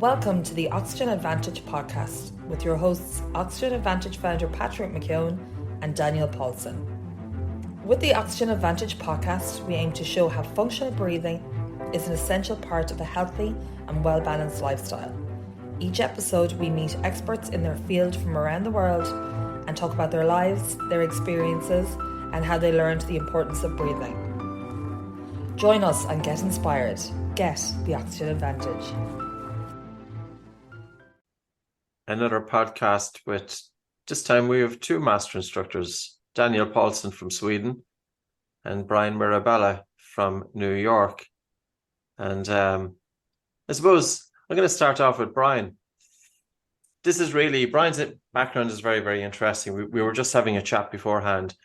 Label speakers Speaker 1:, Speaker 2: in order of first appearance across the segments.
Speaker 1: Welcome to the Oxygen Advantage podcast with your hosts, Oxygen Advantage founder Patrick McKeown and Daniel Pålsson. With the Oxygen Advantage podcast, we aim to show how functional breathing is an essential part of a healthy and well-balanced lifestyle. Each episode, we meet experts in their field from around the world and talk about their lives, their experiences, and how they learned the importance of breathing. Join us and get inspired. Get the Oxygen Advantage.
Speaker 2: Another podcast with, this time we have two master instructors, Daniel Pålsson from Sweden and Bryan Mirabella from New York. And I suppose I'm going to start off with Bryan. Bryan's background is very, very interesting. We were just having a chat beforehand.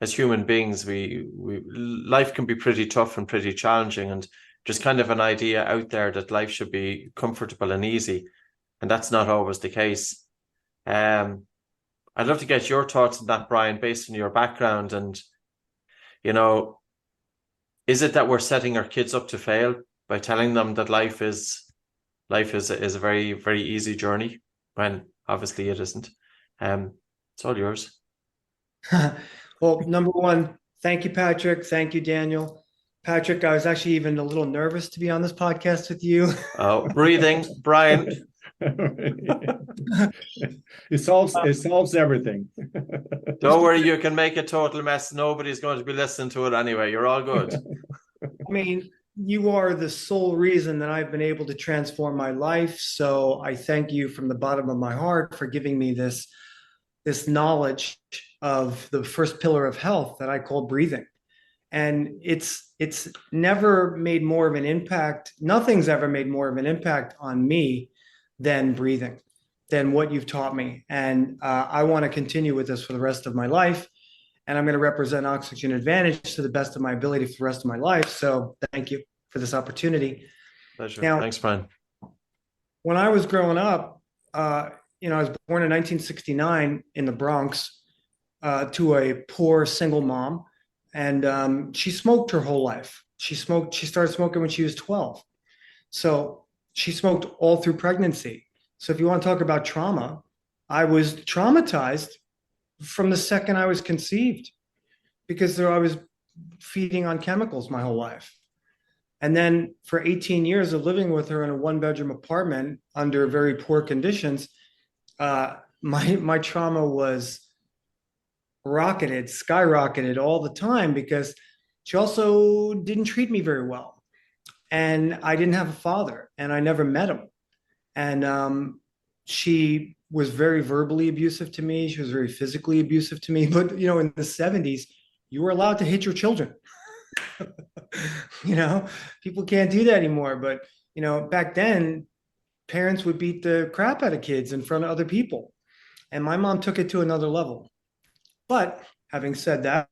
Speaker 2: As human beings, life can be pretty tough and pretty challenging, and there's kind of an idea out there that life should be comfortable and easy. And that's not always the case. I'd love to get your thoughts on that, Bryan, based on your background. And, you know, is it that we're setting our kids up to fail by telling them that life is a very, very easy journey, when obviously it isn't? It's all yours.
Speaker 3: Well, number one, thank you, Patrick. Thank you, Daniel. Patrick, I was actually even a little nervous to be on this podcast with you.
Speaker 2: Oh, breathing, Bryan.
Speaker 4: It solves everything.
Speaker 2: Don't worry, you can make a total mess. Nobody's going to be listening to it anyway. You're all good.
Speaker 3: I mean, you are the sole reason that I've been able to transform my life. So I thank you from the bottom of my heart for giving me this knowledge of the first pillar of health that I call breathing. And it's never made more of an impact. Nothing's ever made more of an impact on me than breathing, than what you've taught me. And I want to continue with this for the rest of my life. And I'm going to represent Oxygen Advantage to the best of my ability for the rest of my life. So thank you for this opportunity.
Speaker 2: Pleasure.
Speaker 3: Now,
Speaker 2: thanks, Bryan.
Speaker 3: When I was growing up, I was born in 1969 in the Bronx to a poor single mom. And she smoked her whole life. She started smoking when she was 12. So she smoked all through pregnancy. So if you want to talk about trauma, I was traumatized from the second I was conceived because I was feeding on chemicals my whole life. And then for 18 years of living with her in a one-bedroom apartment under very poor conditions, my trauma was skyrocketed all the time because she also didn't treat me very well. And I didn't have a father, and I never met him. And she was very verbally abusive to me. She was very physically abusive to me. But, in the 70s, you were allowed to hit your children. People can't do that anymore. But, back then, parents would beat the crap out of kids in front of other people. And my mom took it to another level. But having said that,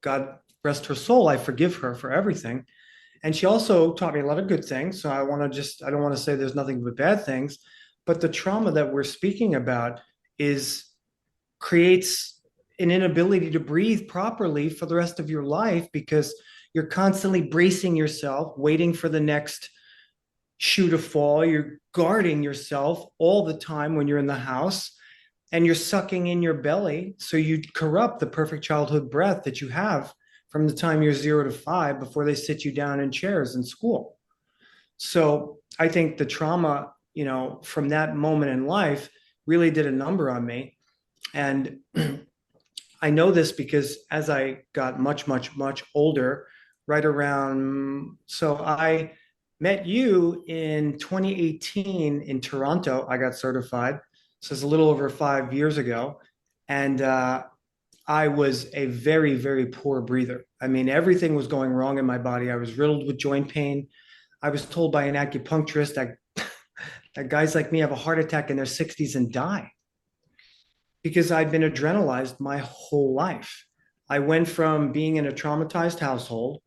Speaker 3: God rest her soul, I forgive her for everything. And she also taught me a lot of good things. So I don't want to say there's nothing but bad things, but the trauma that we're speaking about creates an inability to breathe properly for the rest of your life because you're constantly bracing yourself, waiting for the next shoe to fall. You're guarding yourself all the time when you're in the house, and you're sucking in your belly. So you corrupt the perfect childhood breath that you have from the time you're 0 to 5 before they sit you down in chairs in school. So I think the trauma, from that moment in life really did a number on me. And I know this because as I got much, much, much older, so I met you in 2018 in Toronto. I got certified. So it's a little over 5 years ago. And I was a very, very poor breather. I mean, everything was going wrong in my body. I was riddled with joint pain. I was told by an acupuncturist that guys like me have a heart attack in their 60s and die because I'd been adrenalized my whole life. I went from being in a traumatized household.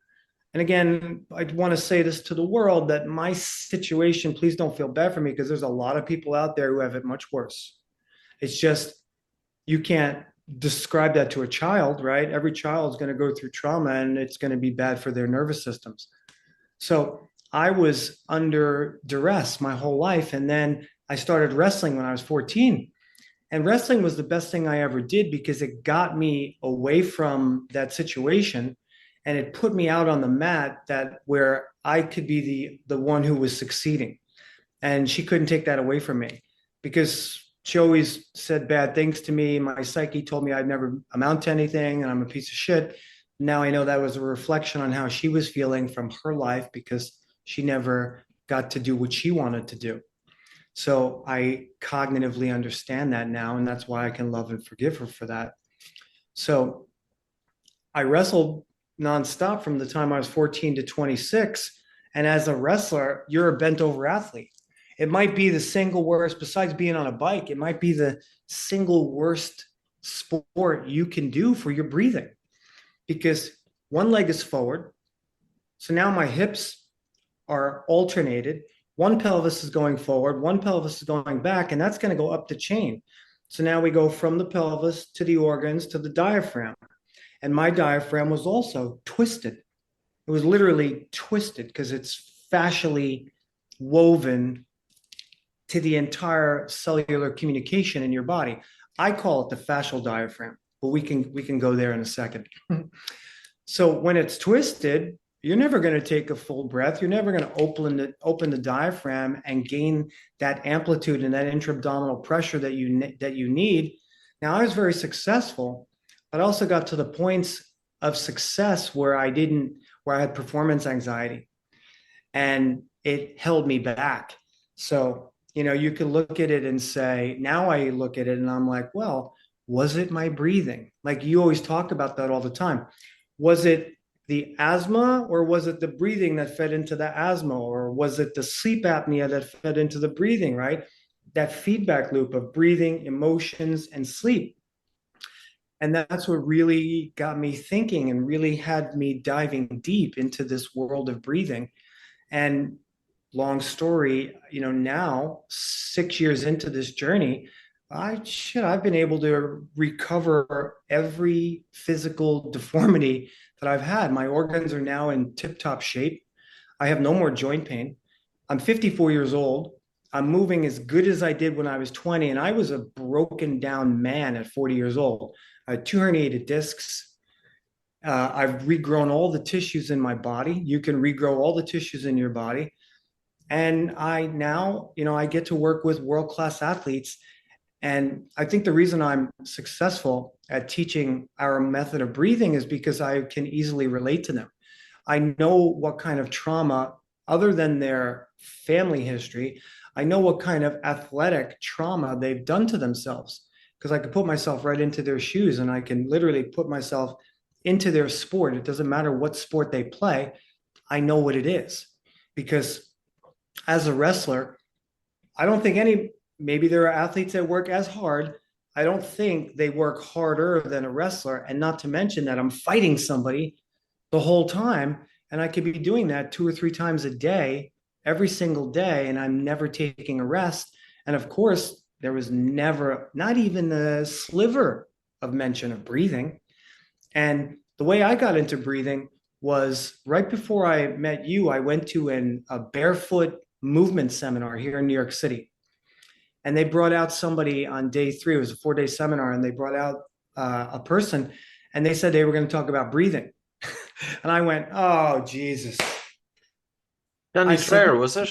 Speaker 3: And again, I want to say this to the world that my situation, please don't feel bad for me because there's a lot of people out there who have it much worse. It's just, you can't describe that to a child, right? Every child is going to go through trauma and it's going to be bad for their nervous systems. So I was under duress my whole life. And then I started wrestling when I was 14. And wrestling was the best thing I ever did because it got me away from that situation and it put me out on the mat that where I could be the one who was succeeding. And she couldn't take that away from me because she always said bad things to me. My psyche told me I'd never amount to anything and I'm a piece of shit. Now I know that was a reflection on how she was feeling from her life because she never got to do what she wanted to do. So I cognitively understand that now, and that's why I can love and forgive her for that. So I wrestled nonstop from the time I was 14 to 26. And as a wrestler, you're a bent over athlete. It might be the single worst, besides being on a bike, it might be the single worst sport you can do for your breathing because one leg is forward. So now my hips are alternated. One pelvis is going forward, one pelvis is going back, and that's going to go up the chain. So now we go from the pelvis to the organs to the diaphragm. And my diaphragm was also twisted. It was literally twisted because it's fascially woven to the entire cellular communication in your body. I call it the fascial diaphragm, but we can go there in a second. So when it's twisted, you're never going to take a full breath. You're never going to open the diaphragm and gain that amplitude and that intra-abdominal pressure that you need. Now, I was very successful, but I also got to the points of success where I had performance anxiety, and it held me back. So, you can look at it and say, now I look at it and I'm like, well, was it my breathing? Like you always talk about that all the time. Was it the asthma, or was it the breathing that fed into the asthma, or was it the sleep apnea that fed into the breathing, right? That feedback loop of breathing, emotions, and sleep. And that's what really got me thinking and really had me diving deep into this world of breathing. And long story, now 6 years into this journey, I've been able to recover every physical deformity that I've had. My organs are now in tip-top shape. I have no more joint pain. I'm 54 years old. I'm moving as good as I did when I was 20, and I was a broken down man at 40 years old. I had 2 herniated discs. I've regrown all the tissues in my body. You can regrow all the tissues in your body. And I now, I get to work with world-class athletes. And I think the reason I'm successful at teaching our method of breathing is because I can easily relate to them. I know what kind of trauma, other than their family history, I know what kind of athletic trauma they've done to themselves, because I can put myself right into their shoes and I can literally put myself into their sport. It doesn't matter what sport they play. I know what it is, because as a wrestler, I don't think maybe there are athletes that work as hard. I don't think they work harder than a wrestler. And not to mention that I'm fighting somebody the whole time. And I could be doing that 2 or 3 times a day, every single day. And I'm never taking a rest. And of course, there was never, not even a sliver of mention of breathing. And the way I got into breathing was right before I met you. I went to a barefoot movement seminar here in New York City. And they brought out somebody on day 3. It was a 4-day seminar, and they brought out a person, and they said they were going to talk about breathing. And I went, oh, Jesus.
Speaker 2: Danny Clare, was it?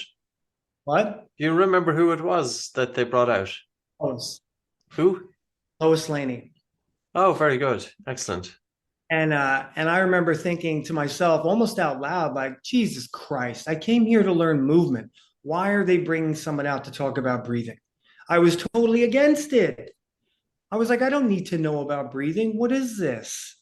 Speaker 3: What?
Speaker 2: Do you remember who it was that they brought out?
Speaker 3: Lois.
Speaker 2: Who?
Speaker 3: Lois Laney.
Speaker 2: Oh, very good. Excellent.
Speaker 3: And I remember thinking to myself, almost out loud, like, Jesus Christ, I came here to learn movement. Why are they bringing someone out to talk about breathing? I was totally against it. I was like, I don't need to know about breathing. What is this?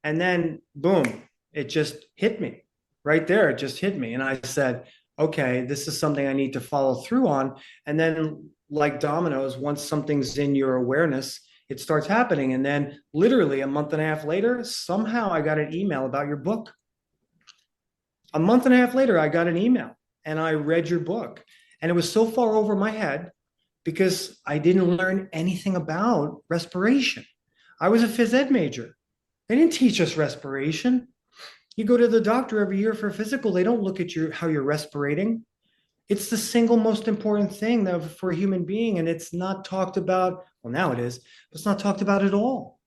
Speaker 3: And then, boom, it just hit me right there. It just hit me. And I said, okay, this is something I need to follow through on. And then, like dominoes, once something's in your awareness, it starts happening. And then literally a month and a half later, somehow I got an email about your book. A month and a half later, I got an email and I read your book. And it was so far over my head because I didn't learn anything about respiration. I was a phys ed major. They didn't teach us respiration. You go to the doctor every year for a physical, they don't look at how you're respirating. It's the single most important thing for a human being, and it's not talked about. Well, now it is, but it's not talked about at all,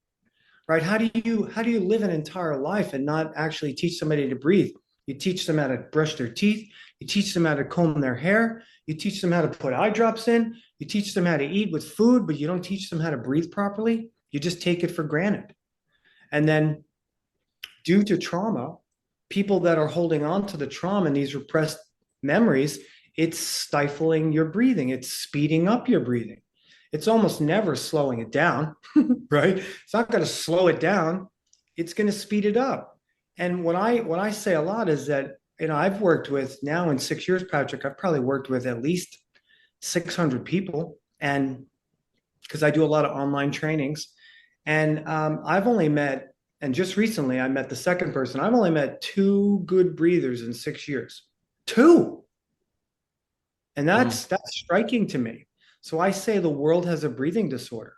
Speaker 3: right? How do you live an entire life and not actually teach somebody to breathe? You teach them how to brush their teeth. You teach them how to comb their hair. You teach them how to put eye drops in. You teach them how to eat with food, but you don't teach them how to breathe properly. You just take it for granted. And then due to trauma, people that are holding on to the trauma and these repressed memories, it's stifling your breathing. It's speeding up your breathing. It's almost never slowing it down, right? It's not going to slow it down. It's going to speed it up. And what I say a lot is that, I've worked with now in 6 years, Patrick, I've probably worked with at least 600 people, and because I do a lot of online trainings, and I've only met, and just recently I met the second person. I've only met 2 good breathers in 6 years, 2, and that's striking to me. So I say the world has a breathing disorder,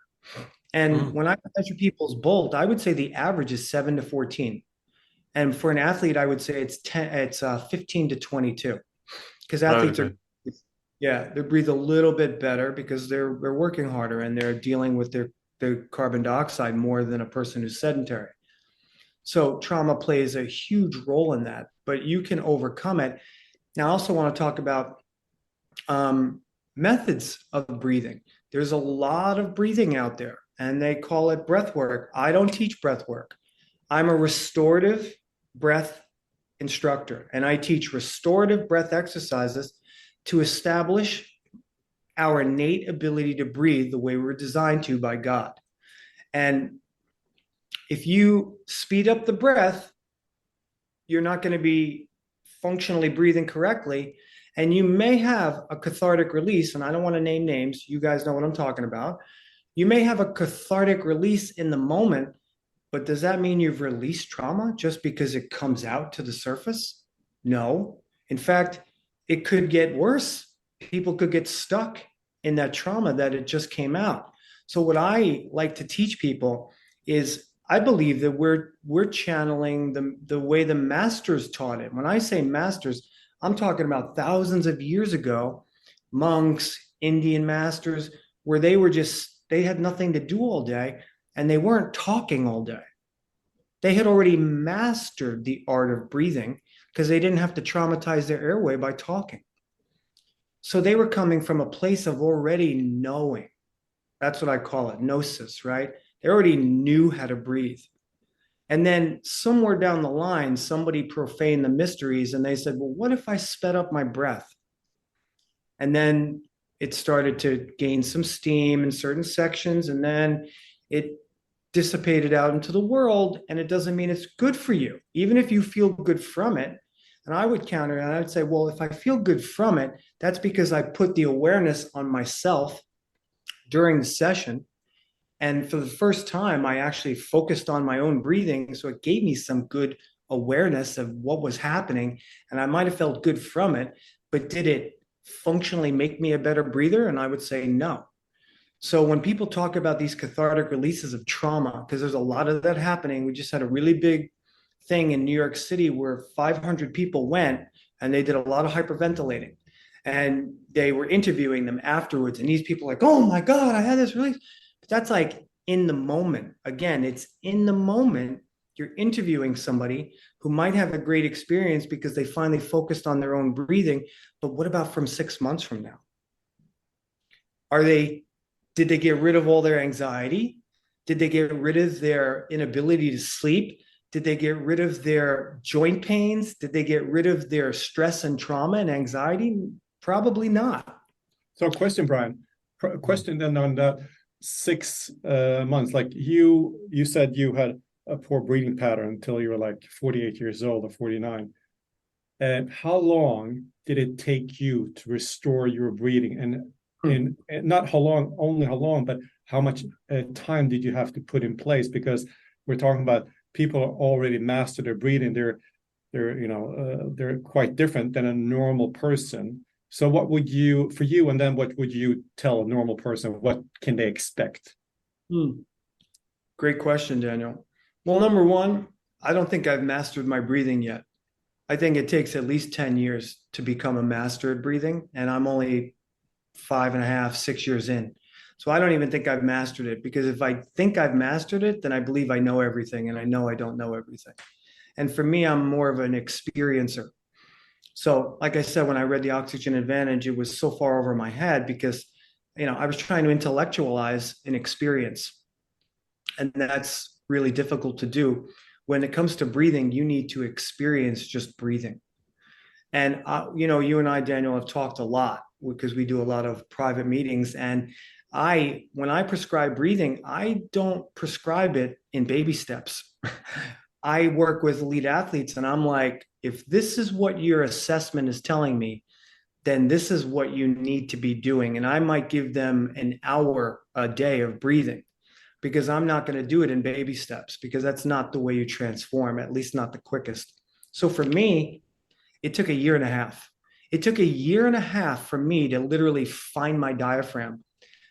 Speaker 3: and when I measure people's Bolt, I would say the average is 7 to 14. And for an athlete, I would say it's 15 to 22, because athletes they breathe a little bit better because they're working harder and they're dealing with their carbon dioxide more than a person who's sedentary. So trauma plays a huge role in that, but you can overcome it. Now, I also want to talk about methods of breathing. There's a lot of breathing out there, and they call it breath work. I don't teach breath work. I'm a restorative breath instructor, and I teach restorative breath exercises to establish our innate ability to breathe the way we're designed to by God. And if you speed up the breath, you're not going to be functionally breathing correctly, and you may have a cathartic release, and I don't want to name names. You guys know what I'm talking about. You may have a cathartic release in the moment, but does that mean you've released trauma just because it comes out to the surface? No. In fact, it could get worse. People could get stuck in that trauma that it just came out. So what I like to teach people is I believe that we're channeling the way the masters taught it. When I say masters, I'm talking about thousands of years ago, monks, Indian masters, where they had nothing to do all day, and they weren't talking all day. They had already mastered the art of breathing because they didn't have to traumatize their airway by talking. So they were coming from a place of already knowing. That's what I call it, gnosis, right? They already knew how to breathe. And then somewhere down the line, somebody profaned the mysteries and they said, well, what if I sped up my breath? And then it started to gain some steam in certain sections, and then it dissipated out into the world, and it doesn't mean it's good for you, even if you feel good from it. And I would counter and I would say, well, if I feel good from it, that's because I put the awareness on myself during the session. And for the first time, I actually focused on my own breathing. So it gave me some good awareness of what was happening. And I might have felt good from it, but did it functionally make me a better breather? And I would say no. So when people talk about these cathartic releases of trauma, because there's a lot of that happening, we just had a really big thing in New York City where 500 people went and they did a lot of hyperventilating, and they were interviewing them afterwards. And these people are like, oh my God, I had this release. But that's like in the moment. Again, it's in the moment. You're interviewing somebody who might have a great experience because they finally focused on their own breathing. But what about from 6 months from now? Did they get rid of all their anxiety? Did they get rid of their inability to sleep? Did they get rid of their joint pains? Did they get rid of their stress and trauma and anxiety? Probably not.
Speaker 4: So question, Bryan, question then on that 6 months, like you said you had a poor breathing pattern until you were like 48 years old or 49. And how long did it take you to restore your breathing? And not how long, only how long, but how much time did you have to put in place? Because we're talking about people are already mastered their breathing. They're quite different than a normal person. So what would you, for you, and then what would you tell a normal person? What can they expect?
Speaker 3: Great question, Daniel. Well, number one, I don't think I've mastered my breathing yet. I think it takes at least 10 years to become a master at breathing. And I'm only 5.5, 6 years in. So I don't even think I've mastered it, because if I think I've mastered it, then I believe I know everything, and I know I don't know everything. And for me, I'm more of an experiencer. So like I said, when I read The Oxygen Advantage, it was so far over my head because, I was trying to intellectualize an experience. And that's really difficult to do. When it comes to breathing, you need to experience just breathing. And, you and I, Daniel, have talked a lot because we do a lot of private meetings. And when I prescribe breathing, I don't prescribe it in baby steps. I work with elite athletes, and I'm like, if this is what your assessment is telling me, then this is what you need to be doing. And I might give them an hour a day of breathing, because I'm not going to do it in baby steps, because that's not the way you transform, at least not the quickest. So for me, it took a year and a half. It took a year and a half for me to literally find my diaphragm.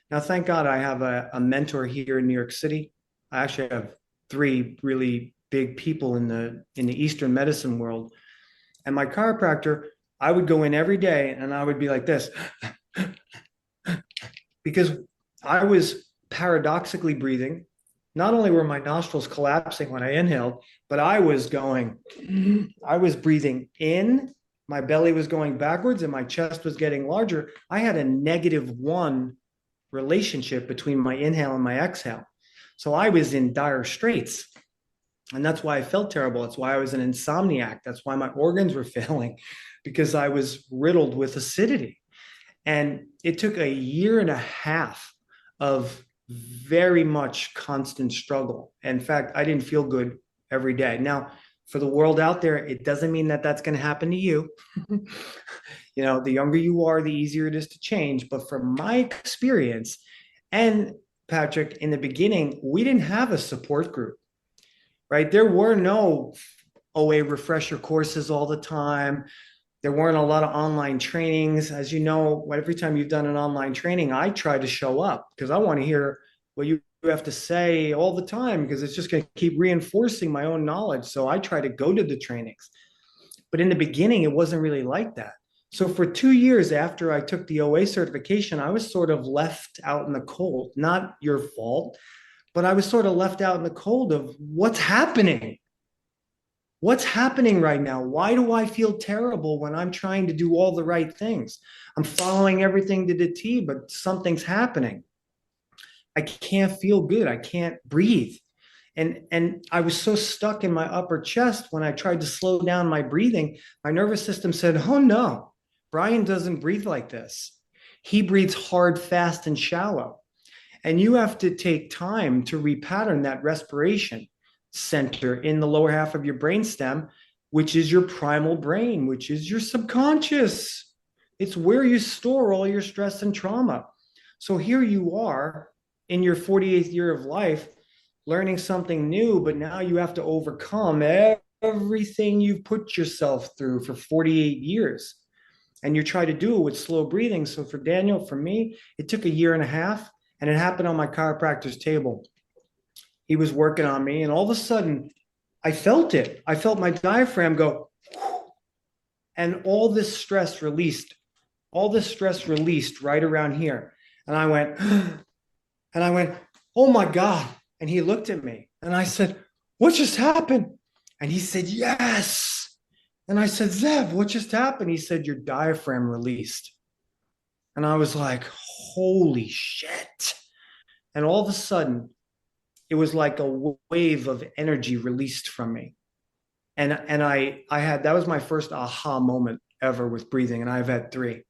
Speaker 3: Now, thank God I have a mentor here in New York City. I actually have 3 really big people in the Eastern medicine world. And my chiropractor, I would go in every day and I would be like this, because I was paradoxically breathing. Not only were my nostrils collapsing when I inhaled, but I was breathing in, my belly was going backwards, and my chest was getting larger. I had a -1 relationship between my inhale and my exhale. So I was in dire straits. And that's why I felt terrible. That's why I was an insomniac. That's why my organs were failing, because I was riddled with acidity. And it took a year and a half of very much constant struggle. In fact, I didn't feel good every day. Now, for the world out there, it doesn't mean that that's going to happen to you. The younger you are, the easier it is to change. But from my experience, and Patrick, in the beginning, we didn't have a support group, right? There were no OA refresher courses all the time. There weren't a lot of online trainings. As you know, every time you've done an online training, I try to show up because I want to hear what you have to say all the time, because it's just going to keep reinforcing my own knowledge. So I try to go to the trainings. But in the beginning, it wasn't really like that. So for 2 years after I took the OA certification, I was sort of left out in the cold. Not your fault, but I was sort of left out in the cold of what's happening. What's happening right now? Why do I feel terrible when I'm trying to do all the right things? I'm following everything to the T, but something's happening. I can't feel good. I can't breathe. And I was so stuck in my upper chest when I tried to slow down my breathing. My nervous system said, oh no, Bryan doesn't breathe like this. He breathes hard, fast, and shallow. And you have to take time to repattern that respiration center in the lower half of your brainstem, which is your primal brain, which is your subconscious. It's where you store all your stress and trauma. So here you are in your 48th year of life, learning something new, but now you have to overcome everything you've put yourself through for 48 years. And you try to do it with slow breathing. So for Daniel, for me, it took a year and a half, and it happened on my chiropractor's table. He was working on me, and all of a sudden, I felt it. I felt my diaphragm go, and all this stress released. All this stress released right around here. And I went, oh my God. And he looked at me, and I said, what just happened? And he said, yes. And I said, Zev, what just happened? He said, your diaphragm released. And I was like, holy shit. And all of a sudden, it was like a wave of energy released from me. And I had, that was my first aha moment ever with breathing. And I've had 3.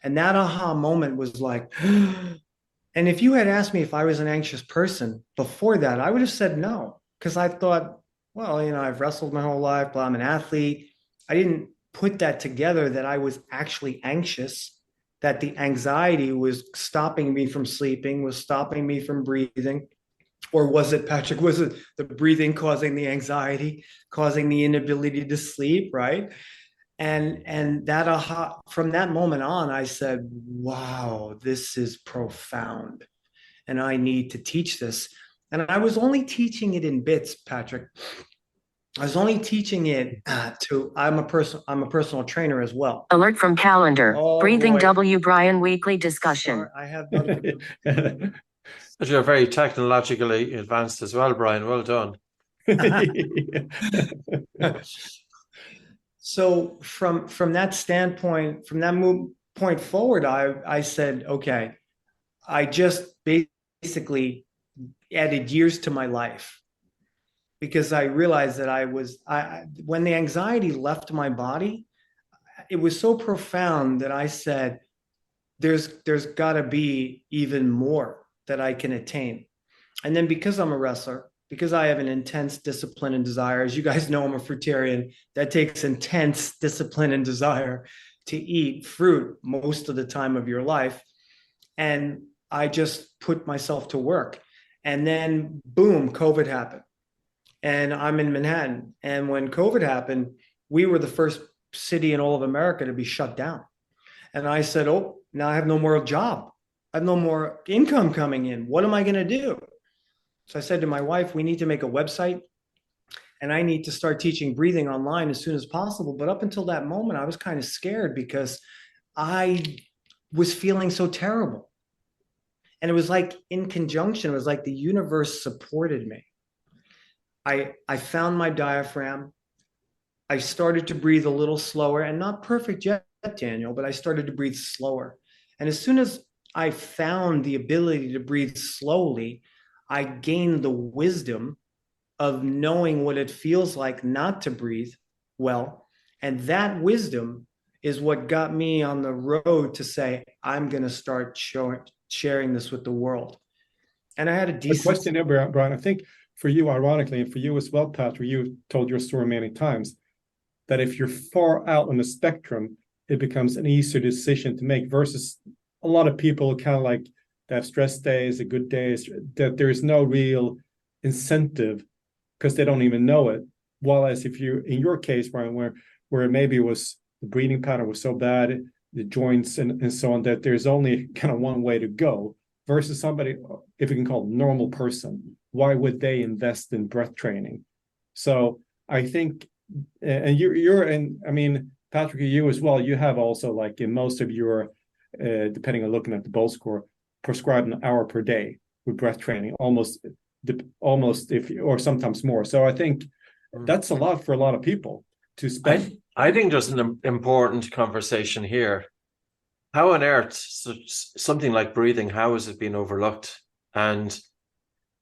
Speaker 3: And that aha moment was like, and if you had asked me if I was an anxious person before that, I would have said no. Because I thought, well, I've wrestled my whole life, but I'm an athlete. I didn't put that together that I was actually anxious, that the anxiety was stopping me from sleeping, was stopping me from breathing. Or was it, Patrick, was it the breathing causing the anxiety, causing the inability to sleep, right? And that aha, from that moment on, I said, wow, this is profound. And I need to teach this. And I was only teaching it in bits, Patrick. I was only teaching it I'm a personal trainer as well.
Speaker 5: Alert from calendar.
Speaker 3: Oh,
Speaker 5: Breathing
Speaker 3: boy.
Speaker 5: W. Bryan weekly discussion.
Speaker 3: Sorry, I have notifications.
Speaker 2: But you're very technologically advanced as well, Bryan. Well done.
Speaker 3: So from that standpoint, from that point forward, I said, okay, I just basically added years to my life because I realized that when the anxiety left my body, it was so profound that I said, there's got to be even more that I can attain. And then because I'm a wrestler, because I have an intense discipline and desire, as you guys know, I'm a fruitarian, that takes intense discipline and desire to eat fruit most of the time of your life. And I just put myself to work. And then boom, COVID happened. And I'm in Manhattan. And when COVID happened, we were the first city in all of America to be shut down. And I said, oh, now I have no more job. I have no more income coming in. What am I going to do? So I said to my wife, we need to make a website and I need to start teaching breathing online as soon as possible. But up until that moment, I was kind of scared because I was feeling so terrible. And it was like in conjunction, it was like the universe supported me. I found my diaphragm. I started to breathe a little slower and not perfect yet, Daniel, but I started to breathe slower. And as soon as I found the ability to breathe slowly, I gained the wisdom of knowing what it feels like not to breathe well. And that wisdom is what got me on the road to say, I'm going to start sharing this with the world. And I had a decent
Speaker 4: question there, Bryan. I think for you, ironically, and for you as well, Patrick, you told your story many times, that if you're far out on the spectrum, it becomes an easier decision to make versus a lot of people kind of like they have stress days, a good days, that there is no real incentive because they don't even know it. While as if you, in your case, Bryan, where maybe it was the breathing pattern was so bad, the joints and so on, that there's only kind of one way to go versus somebody, if you can call it normal person, why would they invest in breath training? So I think, and and I mean, Patrick, you as well, you have also like in most of your, depending on looking at the bowl score, prescribed an hour per day with breath training, almost if or sometimes more. So I think that's a lot for a lot of people to spend.
Speaker 2: I think there's an important conversation here. How on earth something like breathing, how has it been overlooked? And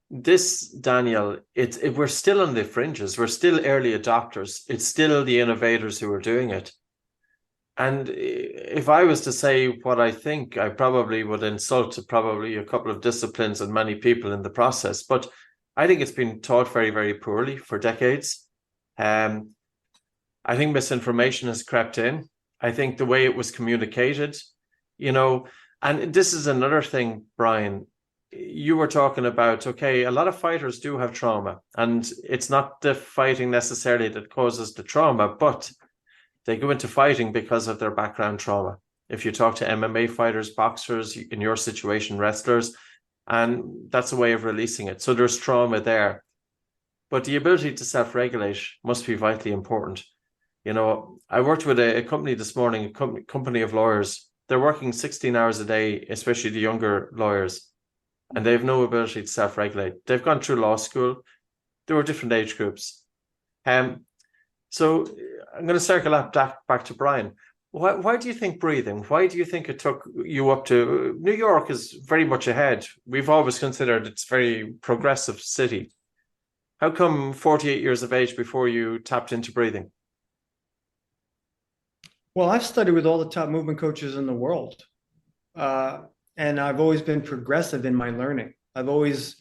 Speaker 2: this, Daniel, we're still on the fringes. We're still early adopters. It's still the innovators who are doing it. And if I was to say what I think, I probably would insult probably a couple of disciplines and many people in the process. But I think it's been taught very, very poorly for decades. I think misinformation has crept in. I think the way it was communicated, and this is another thing, Bryan, you were talking about, okay, a lot of fighters do have trauma, and it's not the fighting necessarily that causes the trauma, but they go into fighting because of their background trauma. If you talk to MMA fighters, boxers, in your situation, wrestlers, and that's a way of releasing it. So there's trauma there. But the ability to self-regulate must be vitally important. I worked with a company this morning, a company of lawyers. They're working 16 hours a day, especially the younger lawyers, and they have no ability to self-regulate. They've gone through law school. There were different age groups. So I'm going to circle that back to Bryan. Why do you think breathing? Why do you think it took you up to New York is very much ahead? We've always considered it's a very progressive city. How come 48 years of age before you tapped into breathing?
Speaker 3: Well, I've studied with all the top movement coaches in the world. And I've always been progressive in my learning. I've always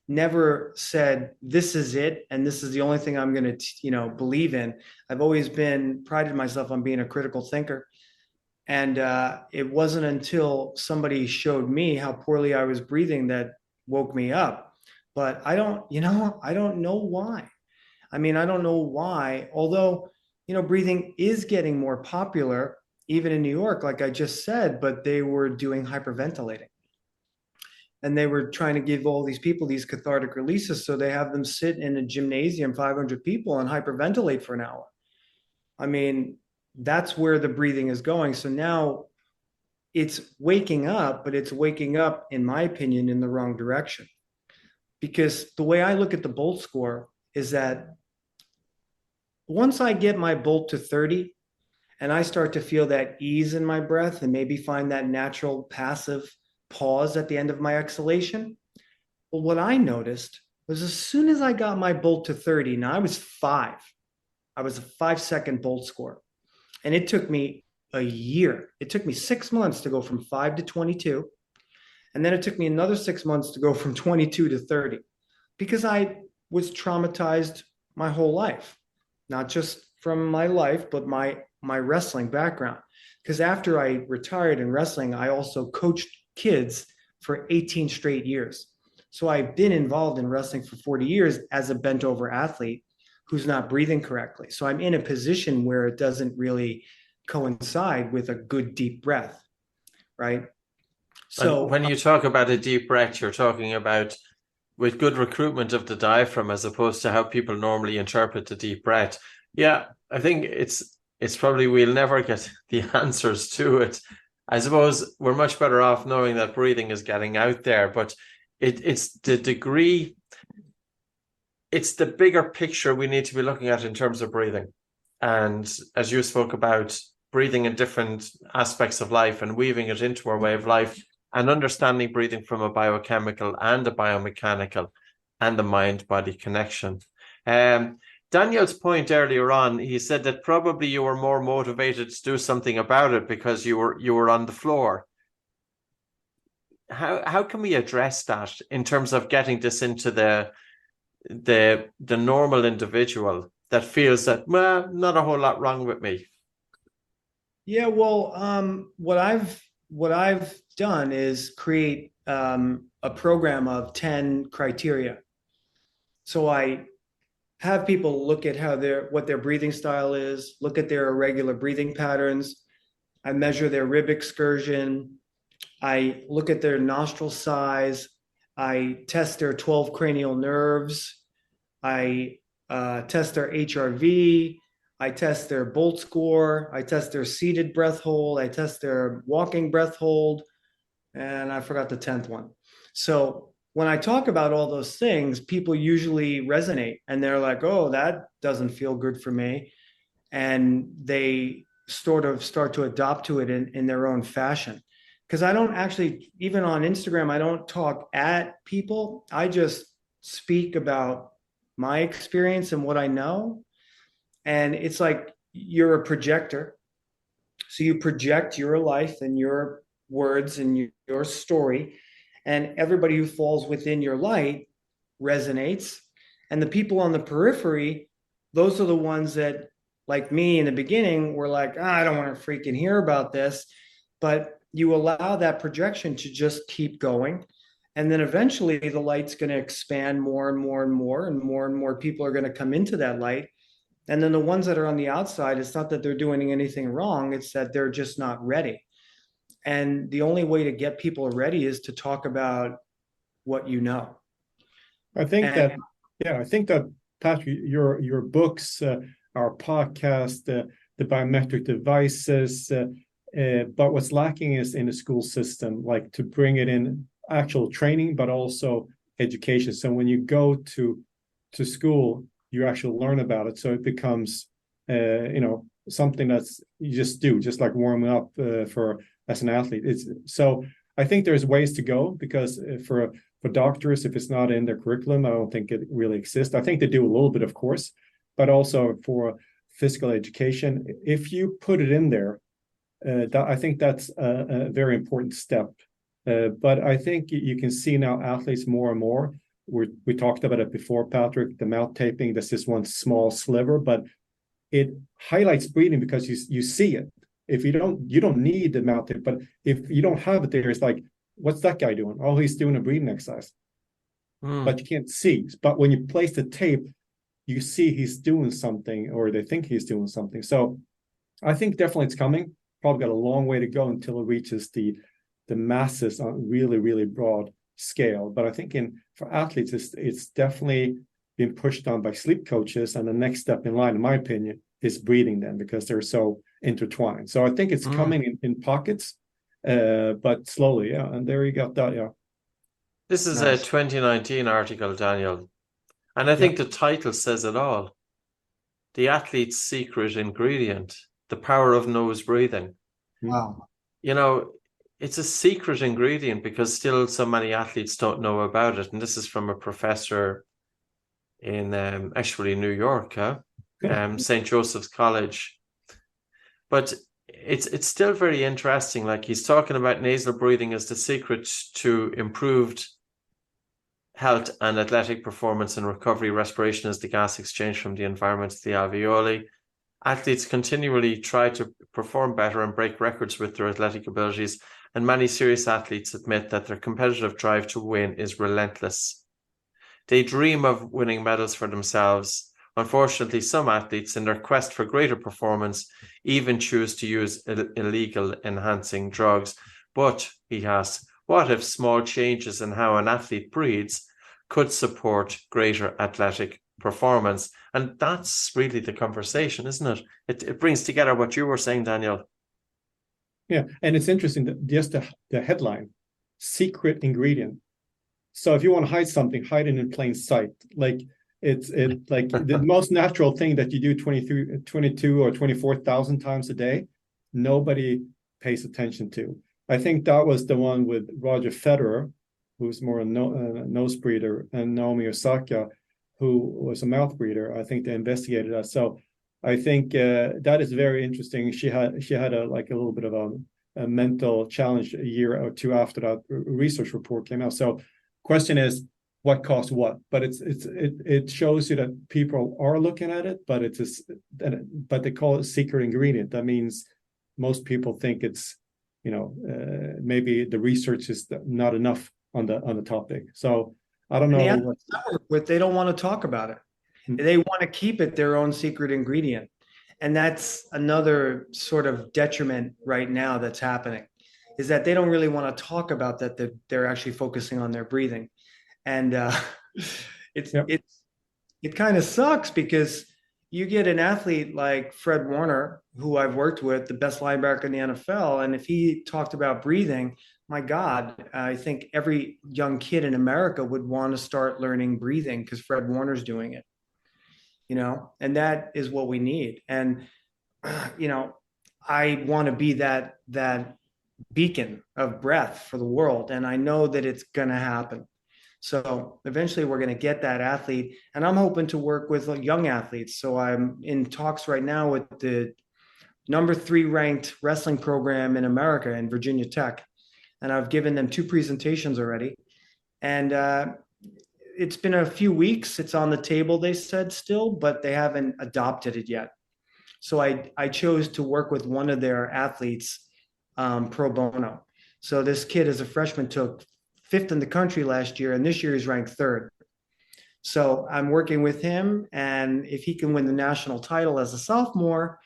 Speaker 3: never said, this is it, and this is the only thing I'm going to, believe in. I've always prided myself on being a critical thinker. And it wasn't until somebody showed me how poorly I was breathing that woke me up. But I don't know why. I mean, I don't know why, although, breathing is getting more popular, even in New York, like I just said, but they were doing hyperventilating. and they were trying to give all these people these cathartic releases. So they have them sit in a gymnasium, 500 people, and hyperventilate for an hour. I mean, that's where the breathing is going. So now it's waking up, but it's waking up, in my opinion, in the wrong direction. Because the way I look at the Bolt score is that once I get my Bolt to 30 and I start to feel that ease in my breath and maybe find that natural passive pause at the end of my exhalation, well, what I noticed was as soon as I got my Bolt to 30, now I was a 5-second Bolt score. And it took me a year. It took me 6 months to go from 5 to 22. And then it took me another 6 months to go from 22 to 30 because I was traumatized my whole life, not just from my life, but my wrestling background. Because after I retired in wrestling, I also coached kids for 18 straight years. So I've been involved in wrestling for 40 years as a bent over athlete who's not breathing correctly. So I'm in a position where it doesn't really coincide with a good deep breath, right? So
Speaker 2: and when you talk about a deep breath, you're talking about with good recruitment of the diaphragm as opposed to how people normally interpret the deep breath. Yeah, I think it's probably we'll never get the answers to it. I suppose we're much better off knowing that breathing is getting out there, but it's the degree, it's the bigger picture we need to be looking at in terms of breathing. And as you spoke about, breathing in different aspects of life and weaving it into our way of life and understanding breathing from a biochemical and a biomechanical and the mind-body connection. Daniel's point earlier on, he said that probably you were more motivated to do something about it because you were on the floor. How can we address that in terms of getting this into the normal individual that feels that, well, not a whole lot wrong with me?
Speaker 3: Yeah, well, what I've done is create a program of 10 criteria. So I have people look at what their breathing style is, look at their irregular breathing patterns. I measure their rib excursion. I look at their nostril size. I test their 12 cranial nerves. I test their HRV. I test their Bolt score. I test their seated breath hold. I test their walking breath hold. And I forgot the 10th one. So when I talk about all those things, people usually resonate and they're like, oh, that doesn't feel good for me. And they sort of start to adopt to it in their own fashion. Because I don't actually, even on Instagram, I don't talk at people. I just speak about my experience and what I know. And it's like you're a projector. So you project your life and your words and your story. And everybody who falls within your light resonates. And the people on the periphery, those are the ones that, like me in the beginning, were like, I don't want to freaking hear about this. But you allow that projection to just keep going. And then eventually the light's going to expand more and more and more, and more people are going to come into that light. And then the ones that are on the outside, it's not that they're doing anything wrong, it's that they're just not ready. And the only way to get people ready is to talk about what you know.
Speaker 4: I think that Patrick, your books, our podcast, the biometric devices, but what's lacking is in the school system, like to bring it in actual training, but also education. So when you go to school, you actually learn about it. So it becomes, something that's you just do, just like warming up for as an athlete. So I think there's ways to go because for doctors, if it's not in their curriculum, I don't think it really exists. I think they do a little bit, of course, but also for physical education, if you put it in there, I think that's a very important step. But I think you can see now athletes more and more. We talked about it before, Patrick, the mouth taping. That's just one small sliver, but it highlights breathing because you see it. If you don't need the mouth tape, but if you don't have it there, it's like, what's that guy doing? Oh, he's doing a breathing exercise. But you can't see. But when you place the tape, you see he's doing something, or they think he's doing something. So I think definitely it's coming. Probably got a long way to go until it reaches the masses on really, really broad. scale. But I think for athletes, it's definitely been pushed on by sleep coaches. And the next step in line, in my opinion, is breathing then, because they're so intertwined. So I think it's coming in pockets, but slowly. Yeah. And there you got that. Yeah.
Speaker 2: This is a 2019 article, Daniel. And I think the title says it all. The athlete's secret ingredient, the power of nose breathing.
Speaker 3: Wow.
Speaker 2: You know, it's a secret ingredient because still so many athletes don't know about it. And this is from a professor in actually New York, St. Joseph's College. But it's still very interesting. Like, he's talking about nasal breathing as the secret to improved health and athletic performance and recovery. Respiration is the gas exchange from the environment to the alveoli. Athletes continually try to perform better and break records with their athletic abilities, and many serious athletes admit that their competitive drive to win is relentless. They dream of winning medals for themselves. Unfortunately, some athletes, in their quest for greater performance, even choose to use illegal enhancing drugs. But, he asks, what if small changes in how an athlete breathes could support greater athletic performance? And that's really the conversation, isn't it? It brings together what you were saying, Daniel.
Speaker 4: Yeah, and it's interesting that just the headline, secret ingredient. So if you want to hide something, hide it in plain sight. Like it's like the most natural thing that you do 22 or 24,000 times a day, nobody pays attention to. I think that was the one with Roger Federer, who's more a nose breather, and Naomi Osaka, who was a mouth breather. I think they investigated that. So I think that is very interesting. She had a little bit of a mental challenge a year or two after that research report came out. So question is, what caused what? But it shows you that people are looking at it, but but they call it secret ingredient. That means most people think it's, maybe the research is not enough on the topic. So I don't know.
Speaker 3: They don't want to talk about it. They want to keep it their own secret ingredient. And that's another sort of detriment right now that's happening, is that they don't really want to talk about that they're actually focusing on their breathing. And it kind of sucks, because you get an athlete like Fred Warner, who I've worked with, the best linebacker in the NFL, and if he talked about breathing, my God, I think every young kid in America would want to start learning breathing because Fred Warner's doing it, and that is what we need. And, I want to be that beacon of breath for the world. And I know that it's going to happen. So eventually we're going to get that athlete, and I'm hoping to work with young athletes. So I'm in talks right now with the number 3 ranked wrestling program in America, in Virginia Tech. And I've given them 2 presentations already. And it's been a few weeks. It's on the table, they said, still, but they haven't adopted it yet. So I chose to work with one of their athletes pro bono. So this kid, as a freshman, took 5th in the country last year, and this year he's ranked 3rd. So I'm working with him, and if he can win the national title as a sophomore,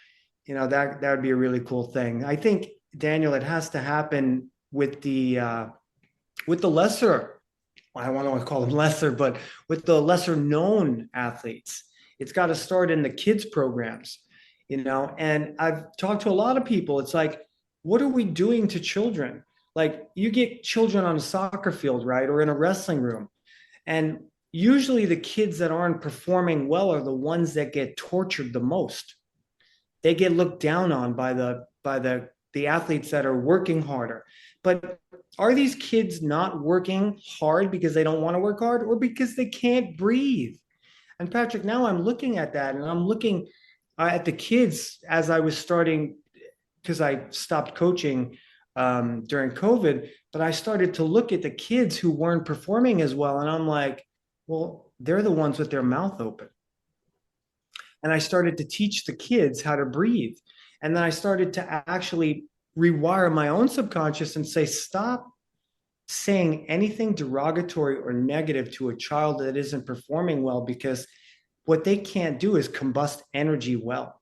Speaker 3: that would be a really cool thing. I think, Daniel, it has to happen with the lesser, I don't want to call them lesser, but with the lesser known athletes. It's got to start in the kids programs, and I've talked to a lot of people. It's like, what are we doing to children? Like, you get children on a soccer field, right? Or in a wrestling room. And usually the kids that aren't performing well are the ones that get tortured the most. They get looked down on by the athletes that are working harder. But are these kids not working hard because they don't want to work hard, or because they can't breathe? And Patrick, now I'm looking at that, and I'm looking at the kids as I was starting, because I stopped coaching during COVID, but I started to look at the kids who weren't performing as well. And I'm like, well, they're the ones with their mouth open. And I started to teach the kids how to breathe. And then I started to actually rewire my own subconscious and say, stop saying anything derogatory or negative to a child that isn't performing well, because what they can't do is combust energy well.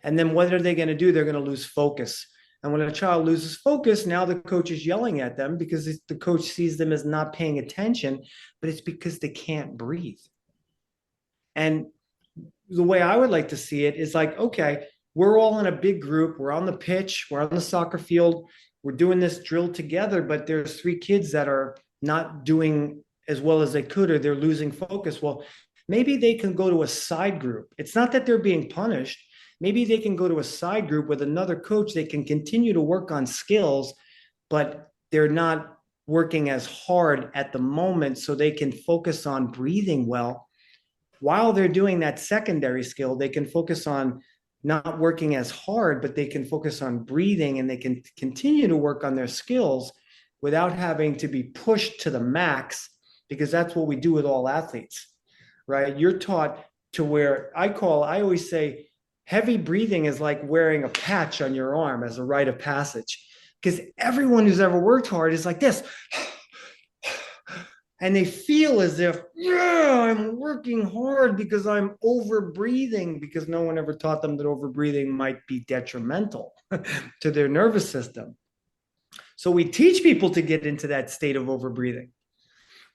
Speaker 3: And then what are they going to do? They're going to lose focus. And when a child loses focus, now the coach is yelling at them because the coach sees them as not paying attention, but it's because they can't breathe. And the way I would like to see it is like, okay, we're all in a big group. We're on the pitch. We're on the soccer field. We're doing this drill together, but there's 3 kids that are not doing as well as they could, or they're losing focus. Well, maybe they can go to a side group. It's not that they're being punished. Maybe they can go to a side group with another coach. They can continue to work on skills, but they're not working as hard at the moment, so they can focus on breathing well. While they're doing that secondary skill, they can focus on not working as hard, but they can focus on breathing, and they can continue to work on their skills without having to be pushed to the max, because that's what we do with all athletes, right? You're taught to where I always say heavy breathing is like wearing a patch on your arm as a rite of passage, because everyone who's ever worked hard is like this. And they feel as if, yeah, I'm working hard because I'm over breathing, because no one ever taught them that over breathing might be detrimental to their nervous system. So we teach people to get into that state of over breathing.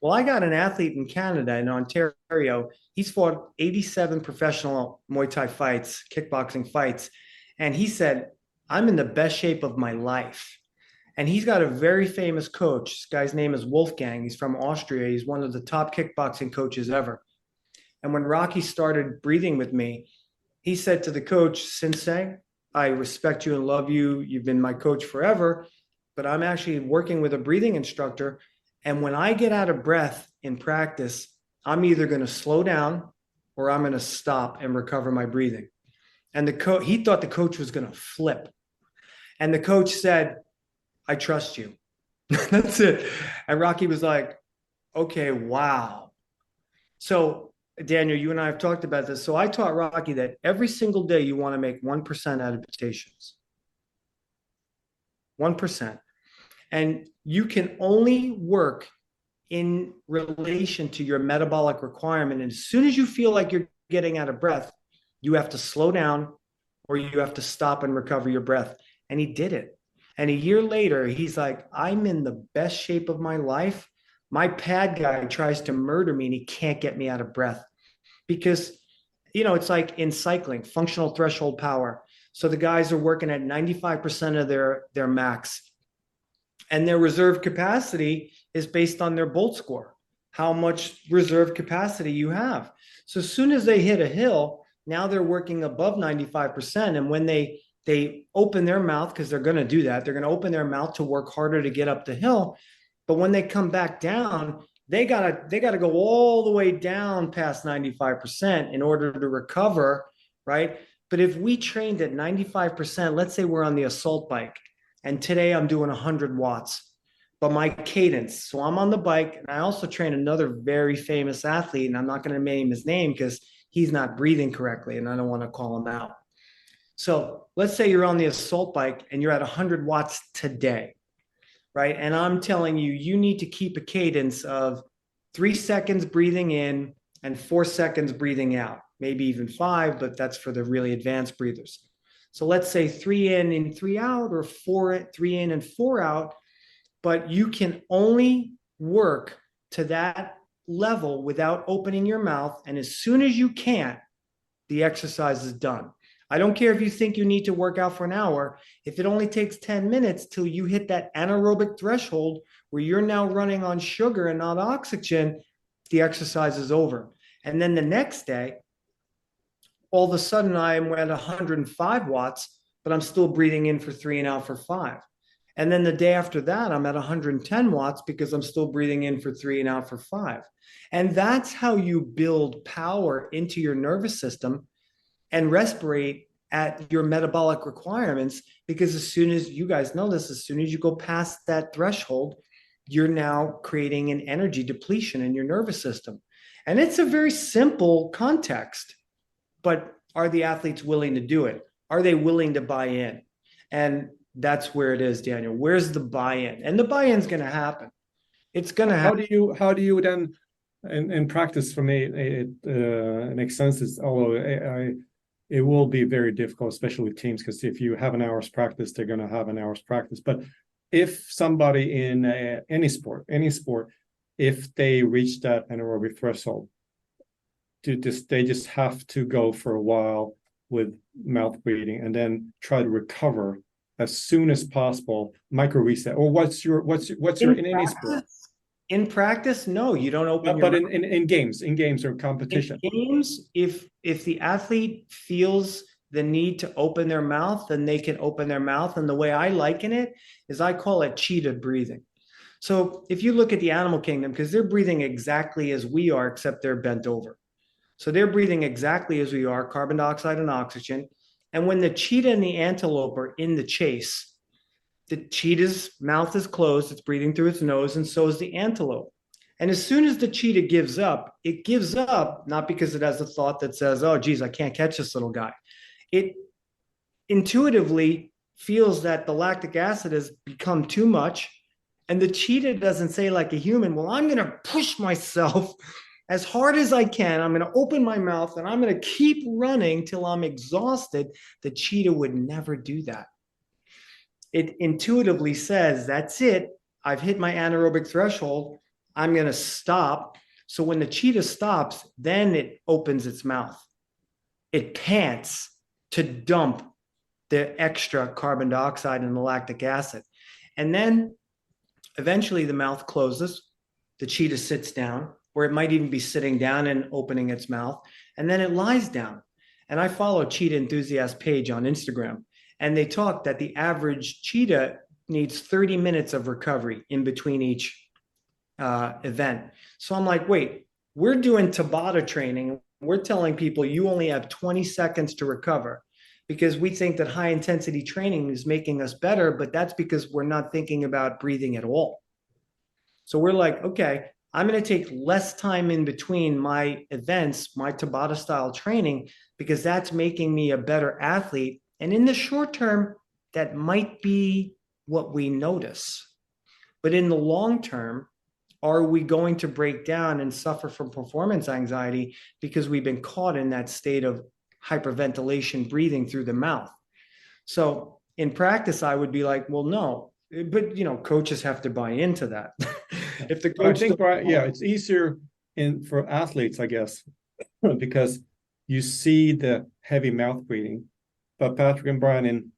Speaker 3: Well, I got an athlete in Canada, in Ontario. He's fought 87 professional Muay Thai fights, kickboxing fights. And he said, I'm in the best shape of my life. And he's got a very famous coach. This guy's name is Wolfgang. He's from Austria. He's one of the top kickboxing coaches ever. And when Rocky started breathing with me, he said to the coach, Sensei, I respect you and love you. You've been my coach forever, but I'm actually working with a breathing instructor. And when I get out of breath in practice, I'm either going to slow down or I'm going to stop and recover my breathing. And he thought the coach was going to flip. And the coach said, I trust you. That's it. And Rocky was like, okay, wow. So Daniel, you and I have talked about this. So I taught Rocky that every single day you want to make 1% adaptations. 1%. And you can only work in relation to your metabolic requirement. And as soon as you feel like you're getting out of breath, you have to slow down or you have to stop and recover your breath. And he did it. And a year later, he's like, I'm in the best shape of my life. My pad guy tries to murder me and he can't get me out of breath. Because, it's like in cycling, functional threshold power. So the guys are working at 95% of their max. And their reserve capacity is based on their Bolt score, how much reserve capacity you have. So as soon as they hit a hill, now they're working above 95%. And when they open their mouth, because they're going to do that, they're going to open their mouth to work harder to get up the hill. But when they come back down, they gotta go all the way down past 95% in order to recover, right? But if we trained at 95%, let's say we're on the assault bike, and today I'm doing 100 watts, but my cadence, so I'm on the bike, and I also train another very famous athlete, and I'm not going to name his name because he's not breathing correctly, and I don't want to call him out. So let's say you're on the assault bike and you're at 100 watts today, right? And I'm telling you, you need to keep a cadence of 3 seconds breathing in and 4 seconds breathing out, maybe even 5, but that's for the really advanced breathers. So let's say 3 in and 3 out, or 3 in and 4 out, but you can only work to that level without opening your mouth. And as soon as you can't, the exercise is done. I don't care if you think you need to work out for an hour. If it only takes 10 minutes till you hit that anaerobic threshold where you're now running on sugar and not oxygen, the exercise is over. And then the next day, all of a sudden I'm at 105 watts, but I'm still breathing in for 3 and out for 5. And then the day after that, I'm at 110 watts because I'm still breathing in for 3 and out for 5. And that's how you build power into your nervous system and respirate at your metabolic requirements, because as soon as you guys know this, as soon as you go past that threshold, you're now creating an energy depletion in your nervous system. And it's a very simple context, but are the athletes willing to do it? Are they willing to buy in? And that's where it is, Daniel. Where's the buy-in? And the buy-in's going to happen. It's going to happen.
Speaker 4: How do you then, in practice, for me, it makes sense. Although it will be very difficult, especially with teams, because if you have an hour's practice, they're going to have an hour's practice. But if somebody in any sport, if they reach that anaerobic threshold, they just have to go for a while with mouth breathing and then try to recover as soon as possible, micro reset. Or what's your in any sport?
Speaker 3: In practice, no, you don't open
Speaker 4: but in games or competition.
Speaker 3: In games, if the athlete feels the need to open their mouth, then they can open their mouth. And the way I liken it is I call it cheetah breathing. So if you look at the animal kingdom, because they're breathing exactly as we are, except they're bent over. So they're breathing exactly as we are, carbon dioxide and oxygen. And when the cheetah and the antelope are in the chase, the cheetah's mouth is closed, it's breathing through its nose, and so is the antelope. And as soon as the cheetah gives up, it gives up not because it has a thought that says, oh, geez, I can't catch this little guy. It intuitively feels that the lactic acid has become too much. And the cheetah doesn't say like a human, well, I'm going to push myself as hard as I can. I'm going to open my mouth and I'm going to keep running till I'm exhausted. The cheetah would never do that. It intuitively says, that's it. I've hit my anaerobic threshold. I'm going to stop. So when the cheetah stops, then it opens its mouth. It pants to dump the extra carbon dioxide and the lactic acid. And then eventually the mouth closes. The cheetah sits down, or it might even be sitting down and opening its mouth. And then it lies down. And I follow Cheetah Enthusiast page on Instagram. And they talk that the average cheetah needs 30 minutes of recovery in between each event. So I'm like, wait, we're doing Tabata training. We're telling people you only have 20 seconds to recover because we think that high intensity training is making us better, but that's because we're not thinking about breathing at all. So we're like, okay, I'm going to take less time in between my events, my Tabata style training, because that's making me a better athlete. And in the short term, that might be what we notice. But in the long term, are we going to break down and suffer from performance anxiety because we've been caught in that state of hyperventilation breathing through the mouth? So in practice, I would be like, well, no, but coaches have to buy into that. If the coach,
Speaker 4: I think, Bryan, yeah, it's easier for athletes, I guess, because you see the heavy mouth breathing. But Patrick and Bryan, in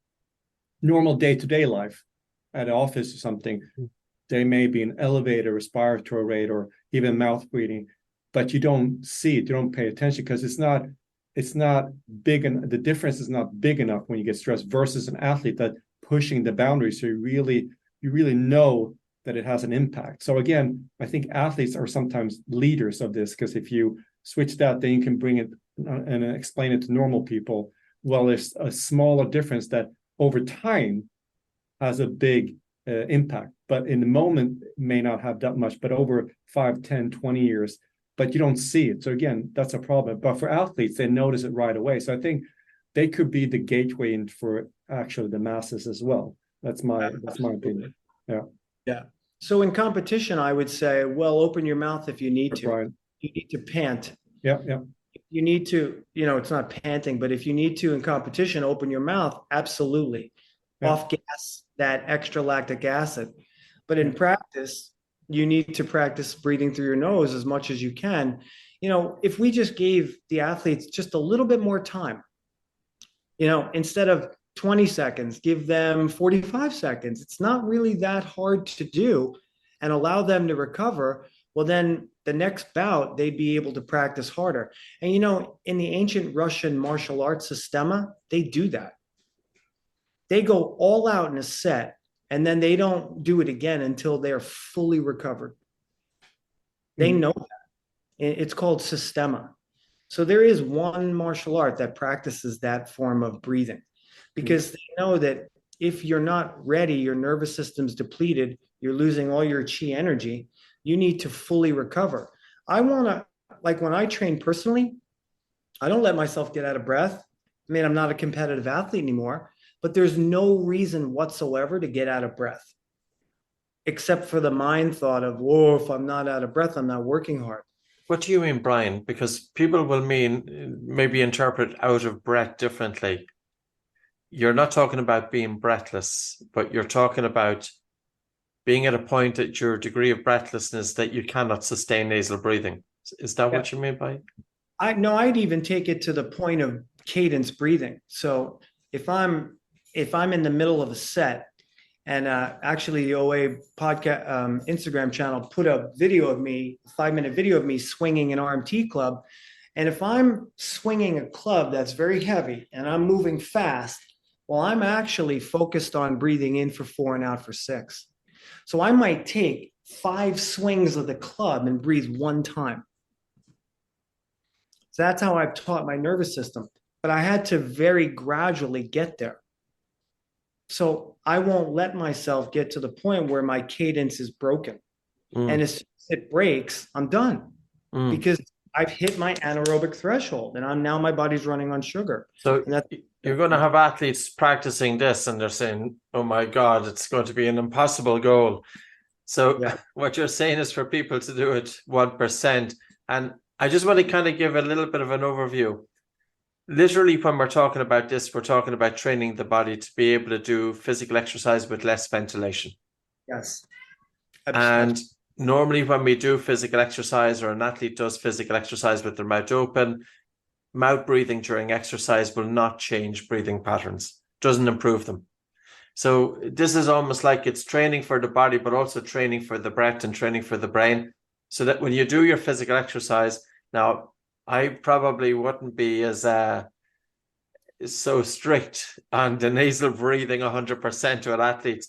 Speaker 4: normal day-to-day life, at office or something, they may be an elevated respiratory rate or even mouth breathing, but you don't see it, you don't pay attention because it's not big, and the difference is not big enough when you get stressed versus an athlete that pushing the boundaries. So you really know that it has an impact. So again, I think athletes are sometimes leaders of this, because if you switch that, then you can bring it and explain it to normal people. Well, there's a smaller difference that over time has a big impact, but in the moment may not have that much, but over 5, 10, 20 years, but you don't see it. So again, that's a problem. But for athletes, they notice it right away. So I think they could be the gateway in for actually the masses as well. That's my opinion. Yeah.
Speaker 3: So in competition, I would say, well, open your mouth if you need to.
Speaker 4: Bryan.
Speaker 3: You need to pant.
Speaker 4: Yeah.
Speaker 3: You need to, it's not panting, but if you need to in competition, open your mouth. Absolutely. Yeah. Off gas that extra lactic acid. But in practice, you need to practice breathing through your nose as much as you can. If we just gave the athletes just a little bit more time, instead of 20 seconds, give them 45 seconds. It's not really that hard to do, and allow them to recover. Well, then the next bout, they'd be able to practice harder. And, in the ancient Russian martial arts systema, they do that. They go all out in a set, and then they don't do it again until they're fully recovered. They know that. It's called systema. So there is one martial art that practices that form of breathing, because they know that if you're not ready, your nervous system's depleted, you're losing all your chi energy, you need to fully recover. I want to, like when I train personally, I don't let myself get out of breath. I mean, I'm not a competitive athlete anymore, but there's no reason whatsoever to get out of breath, except for the mind thought of, whoa, if I'm not out of breath, I'm not working hard.
Speaker 2: What do you mean, Brian? Because people will maybe interpret out of breath differently. You're not talking about being breathless, but you're talking about being at a point at your degree of breathlessness that you cannot sustain nasal breathing. Is that what you mean by?
Speaker 3: I'd even take it to the point of cadence breathing. So if I'm in the middle of a set, and actually the OA podcast Instagram channel put a video of me, 5-minute video of me swinging an RMT club. And if I'm swinging a club that's very heavy and I'm moving fast, well, I'm actually focused on breathing in for 4 and out for 6. So I might take 5 swings of the club and breathe 1 time. So that's how I've taught my nervous system. But I had to very gradually get there. So I won't let myself get to the point where my cadence is broken. And as soon as it breaks, I'm done because I've hit my anaerobic threshold and now my body's running on sugar.
Speaker 2: So you're going to have athletes practicing this and they're saying, oh my God, it's going to be an impossible goal. So what you're saying is for people to do it 1%. And I just want to kind of give a little bit of an overview. Literally, when we're talking about this, we're talking about training the body to be able to do physical exercise with less ventilation.
Speaker 3: Yes.
Speaker 2: And normally when we do physical exercise or an athlete does physical exercise with their mouth open, mouth breathing during exercise will not change breathing patterns, doesn't improve them. So this is almost like it's training for the body, but also training for the breath and training for the brain. So that when you do your physical exercise, now, I probably wouldn't be as so strict on the nasal breathing 100% with athletes.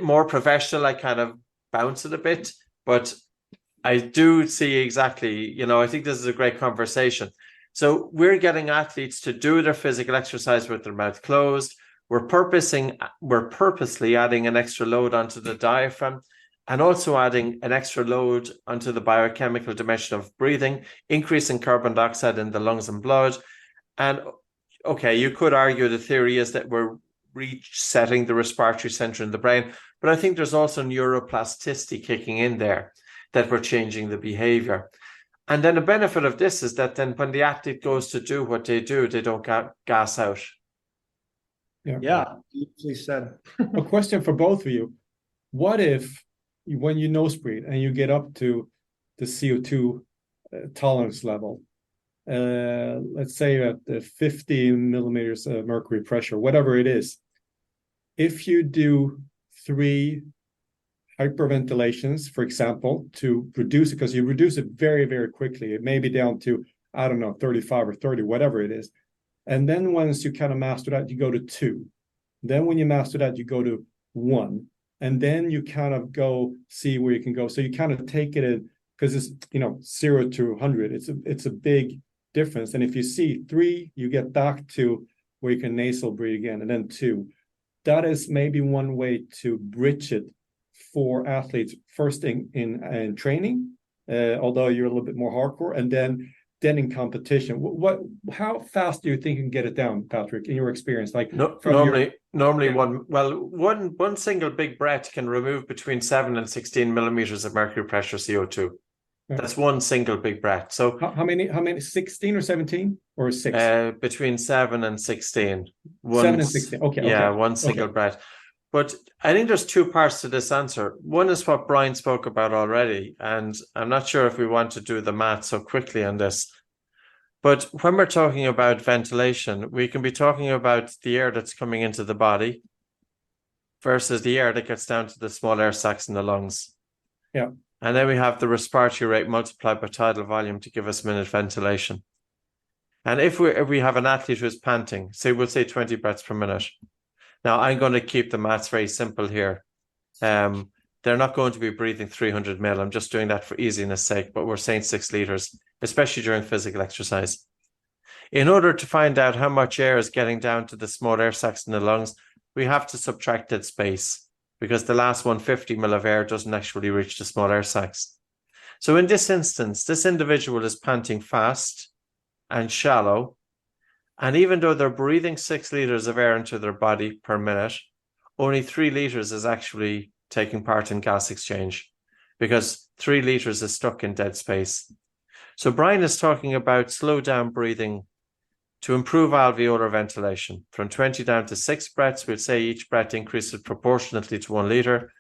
Speaker 2: More professional, I kind of bounce it a bit, but I do see exactly, I think this is a great conversation. So we're getting athletes to do their physical exercise with their mouth closed. We're purposely adding an extra load onto the diaphragm, and also adding an extra load onto the biochemical dimension of breathing, increasing carbon dioxide in the lungs and blood. And okay, you could argue the theory is that we're resetting the respiratory center in the brain, but I think there's also neuroplasticity kicking in there, that we're changing the behavior. And then the benefit of this is that then when the athlete goes to do what they do, they don't gas out.
Speaker 3: Yeah, beautifully said.
Speaker 4: A question for both of you. What if when you nose breathe and you get up to the CO2 tolerance level, let's say at the 50 millimeters of mercury pressure, whatever it is, if you do 3 hyperventilations, for example, to reduce it, because you reduce it very, very quickly, it may be down to, 35 or 30, whatever it is. And then once you kind of master that, you go to 2. Then when you master that, you go to 1. And then you kind of go see where you can go. So you kind of take it in, because it's 0 to 100. It's a big difference. And if you see 3, you get back to where you can nasal breathe again, and then 2. That is maybe one way to bridge it for athletes first in training, although you're a little bit more hardcore, and then in competition. How fast do you think you can get it down, Patrick, in your experience? Like
Speaker 2: normally one single big breath can remove between 7 and 16 millimeters of mercury pressure CO2.
Speaker 4: Yeah.
Speaker 2: That's one single big breath. So
Speaker 4: how many 16 or 17 or 6?
Speaker 2: Between 7 and 16.
Speaker 4: 7 and 16. Okay.
Speaker 2: Yeah, one single breath. But I think there's 2 parts to this answer. One is what Bryan spoke about already, and I'm not sure if we want to do the math so quickly on this. But when we're talking about ventilation, we can be talking about the air that's coming into the body versus the air that gets down to the small air sacs in the lungs.
Speaker 4: Yeah.
Speaker 2: And then we have the respiratory rate multiplied by tidal volume to give us minute ventilation. And if we have an athlete who's panting, we'll say 20 breaths per minute. Now, I'm going to keep the maths very simple here. They're not going to be breathing 300 mil. I'm just doing that for easiness sake, but we're saying 6 liters, especially during physical exercise. In order to find out how much air is getting down to the small air sacs in the lungs, we have to subtract that space, because the last 150 mil of air doesn't actually reach the small air sacs. So in this instance, this individual is panting fast and shallow. And even though they're breathing 6 liters of air into their body per minute, only 3 liters is actually taking part in gas exchange, because 3 liters is stuck in dead space. So Bryan is talking about slow down breathing to improve alveolar ventilation. From 20 down to 6 breaths, we'll say each breath increases proportionately to 1 liter.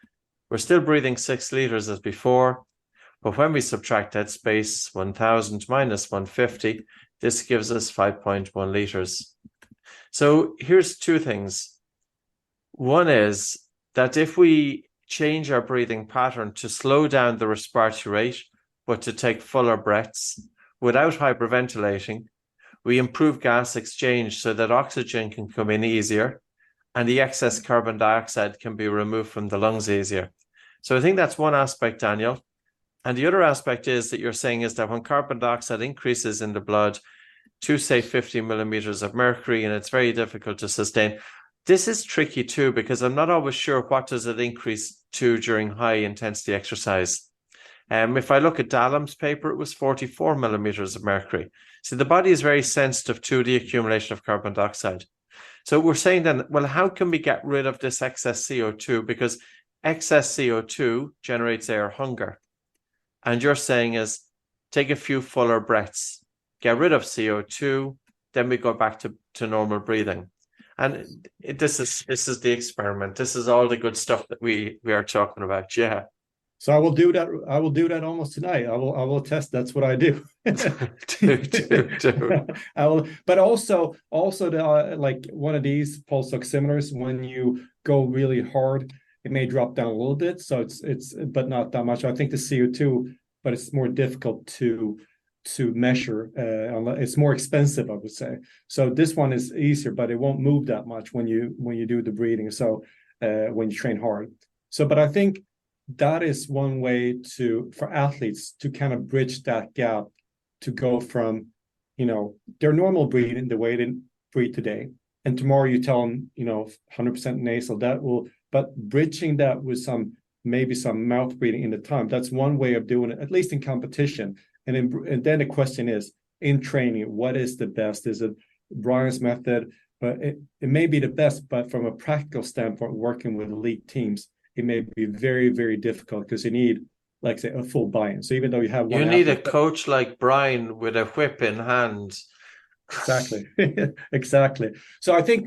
Speaker 2: We're still breathing 6 liters as before, but when we subtract dead space, 1000 minus 150, this gives us 5.1 liters. So here's 2 things. One is that if we change our breathing pattern to slow down the respiratory rate, but to take fuller breaths without hyperventilating, we improve gas exchange so that oxygen can come in easier and the excess carbon dioxide can be removed from the lungs easier. So I think that's one aspect, Daniel. And the other aspect is that you're saying is that when carbon dioxide increases in the blood to say 50 millimeters of mercury, and it's very difficult to sustain. This is tricky too, because I'm not always sure what does it increase to during high intensity exercise. If I look at Dallam's paper, it was 44 millimeters of mercury. So the body is very sensitive to the accumulation of carbon dioxide. So we're saying then, well, how can we get rid of this excess CO2? Because excess CO2 generates air hunger. And you're saying is take a few fuller breaths, get rid of CO2, then we go back to normal breathing. And this is the experiment. This is all the good stuff that we are talking about. Yeah.
Speaker 4: So I will do that. I will do that almost tonight. I will test. That's what I do.
Speaker 2: do.
Speaker 4: I will, but also the like one of these pulse oximeters, when you go really hard, it may drop down a little bit. So it's but not that much. I think the CO2, but it's more difficult to measure. It's more expensive, I would say. So this one is easier, but it won't move that much when you do the breathing. So when you train hard. So, but I think that is one way for athletes to kind of bridge that gap, to go from, their normal breathing, the way they breathe today, and tomorrow you tell them, 100% nasal, but bridging that with maybe some mouth breathing in the time. That's one way of doing it, at least in competition. And then the question is, in training, what is the best? Is it Bryan's method? But it may be the best, but from a practical standpoint, working with elite teams, it may be very, very difficult because you need, like say, a full buy-in. So even though you have one,
Speaker 2: you need a coach like Bryan with a whip in hand.
Speaker 4: Exactly, exactly. So I think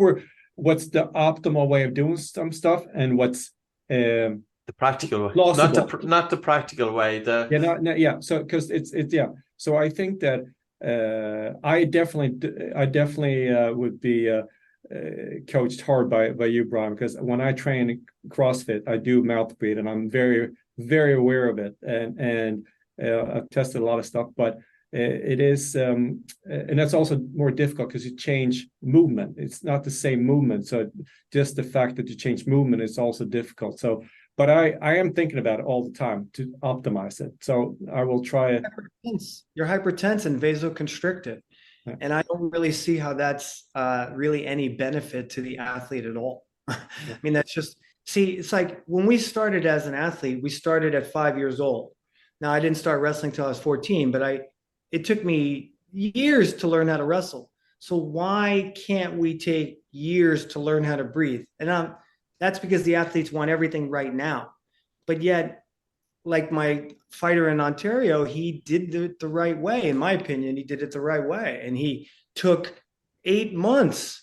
Speaker 4: what's the optimal way of doing some stuff, and what's
Speaker 2: the practical way, not the practical way.
Speaker 4: So because it's yeah. So I think that I definitely would be coached hard by you, Bryan, because when I train CrossFit, I do mouth breathe, and I'm very, very aware of it, and I've tested a lot of stuff, but it is and that's also more difficult because you change movement. It's not the same movement, so just the fact that you change movement is also difficult. So but I am thinking about it all the time to optimize it. So I will try it.
Speaker 3: You're hypertense and vasoconstricted. Yeah. And I don't really see how that's really any benefit to the athlete at all. I mean, that's just, it's like when we started as an athlete, we started at 5 years old. Now, I didn't start wrestling till I was 14, but it took me years to learn how to wrestle. So why can't we take years to learn how to breathe? And that's because the athletes want everything right now. But yet, like my fighter in Ontario, he did it the right way. In my opinion, he did it the right way. And he took 8 months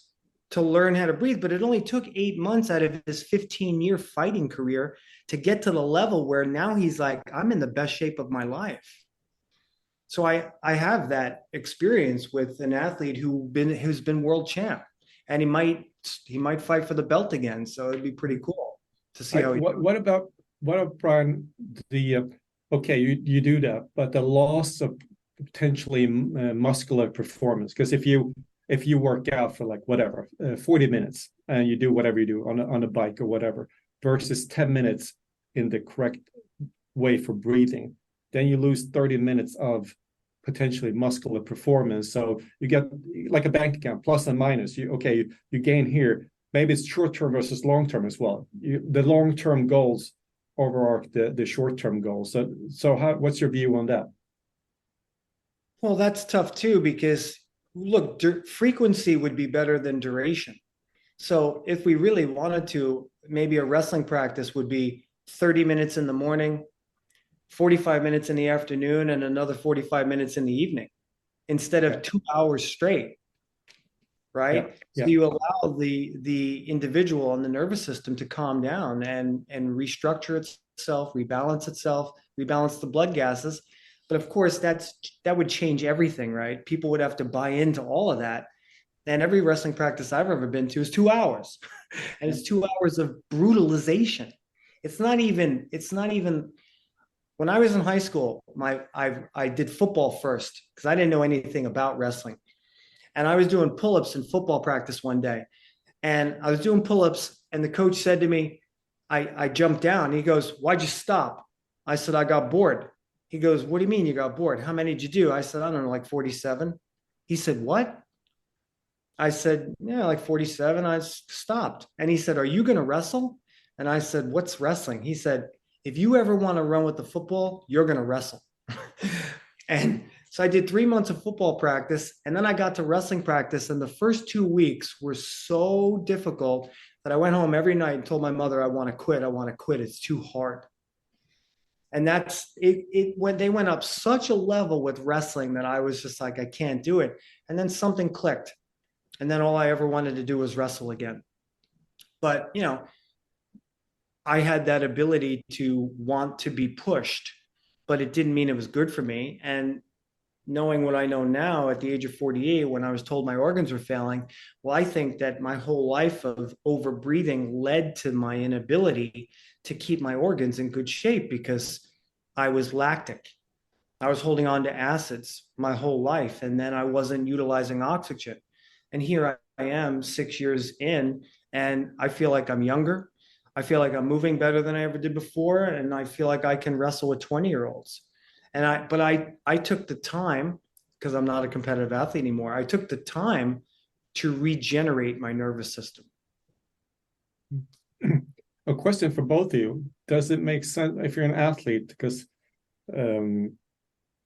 Speaker 3: to learn how to breathe, but it only took 8 months out of his 15-year fighting career to get to the level where now he's like, I'm in the best shape of my life. So I have that experience with an athlete who's been world champ, and he might fight for the belt again. So it'd be pretty cool to see how.
Speaker 4: What about Bryan? Okay, you do that, but the loss of potentially muscular performance, because if you work out for like 40 minutes and you do whatever you do on a bike or whatever, versus 10 minutes in the correct way for breathing, then you lose 30 minutes of potentially muscular performance. So you get like a bank account, plus and minus. You gain here. Maybe it's short-term versus long-term as well. The long-term goals overarch the short-term goals. So what's your view on that?
Speaker 3: Well, that's tough too, because look, frequency would be better than duration. So if we really wanted to, maybe a wrestling practice would be 30 minutes in the morning, 45 minutes in the afternoon and another 45 minutes in the evening instead of 2 hours straight. Right.
Speaker 4: Yeah.
Speaker 3: So you allow the individual and the nervous system to calm down and restructure itself, rebalance the blood gases. But of course, that would change everything, right? People would have to buy into all of that. And every wrestling practice I've ever been to is 2 hours. And it's 2 hours of brutalization. It's not even when I was in high school, I did football first because I didn't know anything about wrestling. And I was doing pull-ups in football practice one day. And I was doing pull-ups, and the coach said to me, I jumped down. He goes, "Why'd you stop?" I said, "I got bored." He goes, "What do you mean you got bored? How many did you do?" I said, "I don't know, like 47. He said, "What?" I said, "Yeah, like 47. I stopped." And he said, "Are you going to wrestle?" And I said, "What's wrestling?" He said, "If you ever want to run with the football, you're going to wrestle." And so I did 3 months of football practice, and then I got to wrestling practice. And the first 2 weeks were so difficult that I went home every night and told my mother, "I want to quit. I want to quit. It's too hard." And that's it. When they went up such a level with wrestling that I was just like, I can't do it. And then something clicked. And then all I ever wanted to do was wrestle again. But, I had that ability to want to be pushed, but it didn't mean it was good for me. And knowing what I know now at the age of 48, when I was told my organs were failing, well, I think that my whole life of overbreathing led to my inability to keep my organs in good shape because I was lactic. I was holding on to acids my whole life, and then I wasn't utilizing oxygen. And here I am 6 years in, and I feel like I'm younger. I feel like I'm moving better than I ever did before, and I feel like I can wrestle with 20-year-olds. But I took the time, because I'm not a competitive athlete anymore. I took the time to regenerate my nervous system.
Speaker 4: A question for both of you. Does it make sense if you're an athlete, because and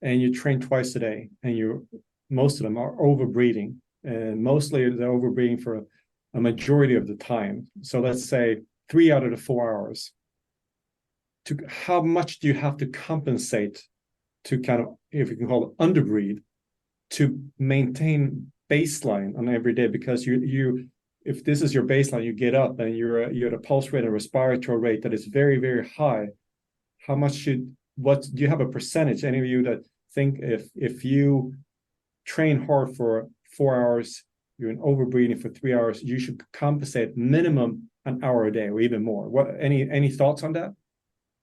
Speaker 4: you train twice a day, and most of them are overbreathing, and mostly they're overbreathing for a majority of the time. So let's say 3 out of the 4 hours. How much do you have to compensate to kind of, if you can call it underbreathe, to maintain baseline on every day? Because you if this is your baseline, you get up and you're at a pulse rate and respiratory rate that is very, very high. What do you have a percentage? Any of you that think if you train hard for 4 hours, you're in overbreathing for 3 hours, you should compensate minimum an hour a day or even more. Any thoughts on that?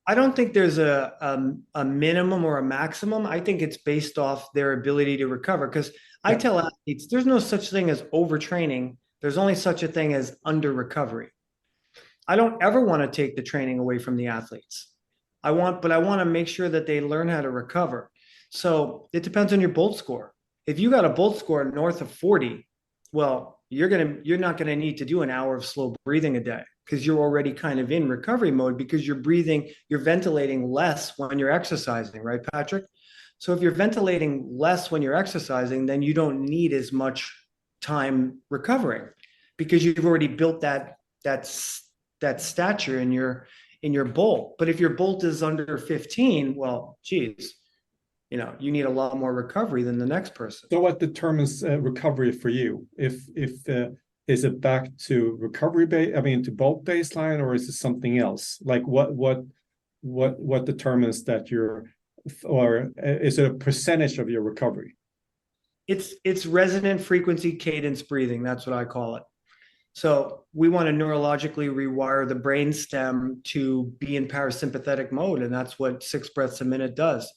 Speaker 3: I don't think there's a minimum or a maximum. I think it's based off their ability to recover. Because I tell athletes, there's no such thing as overtraining. There's only such a thing as under recovery. I don't ever want to take the training away from the athletes. But I want to make sure that they learn how to recover. So it depends on your Bolt score. If you got a Bolt score north of 40, well, you're not going to need to do an hour of slow breathing a day, because you're already kind of in recovery mode, because you're ventilating less when you're exercising, right, Patrick? So if you're ventilating less when you're exercising, then you don't need as much time recovering, because you've already built that stature in your Bolt. But if your Bolt is under 15, well, geez, you need a lot more recovery than the next person.
Speaker 4: So what determines recovery for you? Is it back to recovery to Bolt baseline, or is it something else? Like what determines that or is it a percentage of your recovery?
Speaker 3: It's resonant frequency cadence breathing. That's what I call it. So we want to neurologically rewire the brain stem to be in parasympathetic mode, and that's what 6 breaths a minute does.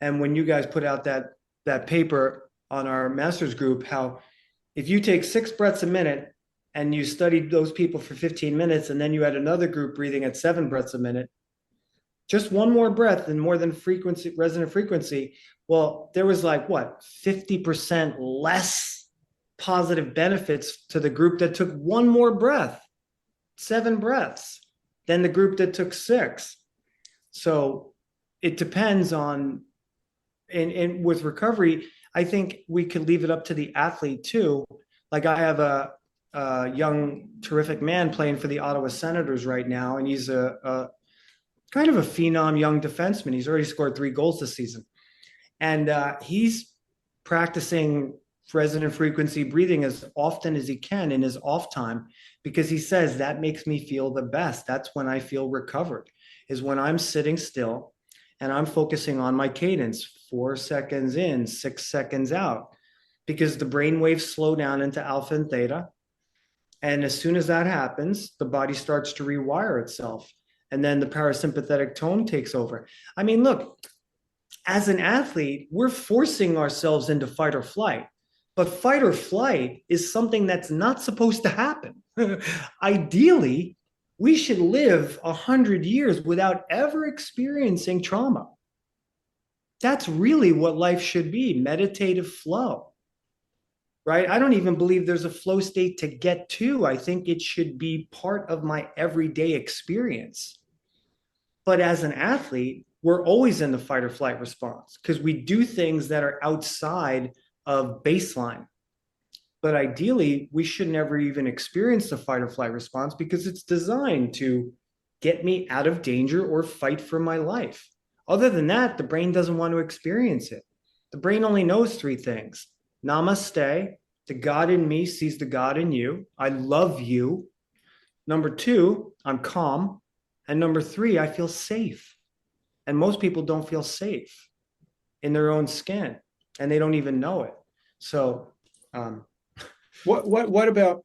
Speaker 3: And when you guys put out that paper on our master's group, how if you take 6 breaths a minute and you studied those people for 15 minutes, and then you had another group breathing at 7 breaths a minute, just one more breath and more than resonant frequency. Well, there was 50% less positive benefits to the group that took one more breath, 7 breaths, than the group that took 6. So it depends on, and with recovery, I think we could leave it up to the athlete too. Like I have a young, terrific man playing for the Ottawa Senators right now, and he's a kind of a phenom young defenseman. He's already scored 3 goals this season. And he's practicing resonant frequency breathing as often as he can in his off time, because he says that makes me feel the best. That's when I feel recovered, is when I'm sitting still and I'm focusing on my cadence, 4 seconds in, 6 seconds out, because the brain waves slow down into alpha and theta. And as soon as that happens, the body starts to rewire itself. And then the parasympathetic tone takes over. I mean, look, as an athlete, we're forcing ourselves into fight or flight. But fight or flight is something that's not supposed to happen. Ideally, we should live 100 years without ever experiencing trauma. That's really what life should be, meditative flow, right? I don't even believe there's a flow state to get to. I think it should be part of my everyday experience. But as an athlete, we're always in the fight or flight response because we do things that are outside of baseline. But ideally, we should never even experience the fight or flight response because it's designed to get me out of danger or fight for my life. Other than that, the brain doesn't want to experience it. The brain only knows 3 things. Namaste, the God in me sees the God in you. I love you. Number 2, I'm calm. And number 3, I feel safe. And most people don't feel safe in their own skin, and they don't even know it. So,
Speaker 4: what about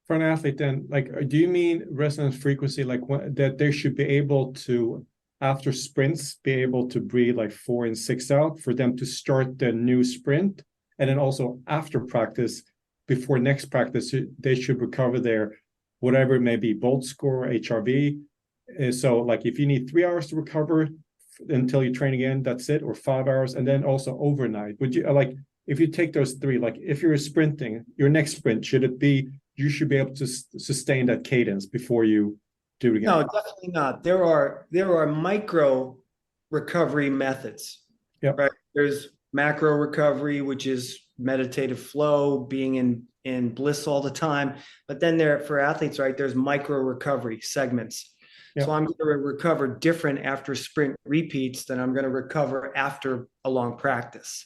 Speaker 4: for an athlete then? Like, do you mean resonance frequency, like that they should be able to, after sprints, be able to breathe like 4 and 6 out for them to start the new sprint, and then also after practice, before next practice, they should recover their whatever it may be, Bolt score, HRV. So like if you need 3 hours to recover until you train again, that's it, or 5 hours, and then also overnight. Would you like, if you take those 3, like if you're sprinting, your next sprint, should it be, you should be able to sustain that cadence before you do it again?
Speaker 3: No, definitely not. There are micro recovery methods.
Speaker 4: Yeah.
Speaker 3: Right. There's macro recovery, which is meditative flow, being in bliss all the time. But then for athletes, right, there's micro recovery segments. Yeah. So I'm going to recover different after sprint repeats than I'm going to recover after a long practice.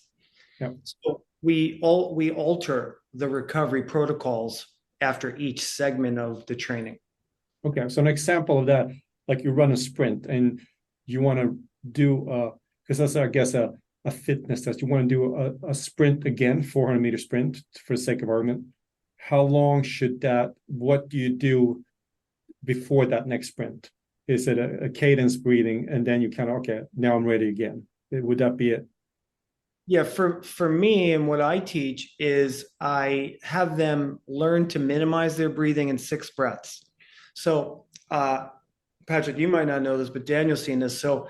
Speaker 3: Yeah. So we alter the recovery protocols after each segment of the training.
Speaker 4: Okay, so an example of that, like you run a sprint and you want to do, because that's, I guess, a fitness test. You want to do a sprint again, 400-meter sprint, for the sake of argument. How long should that, what do you do before that next sprint? Is it a cadence breathing, and then you kind of, okay, now I'm ready again? Would that be it?
Speaker 3: Yeah, for me, and what I teach is I have them learn to minimize their breathing in 6 breaths. So, Patrick, you might not know this, but Daniel's seen this. So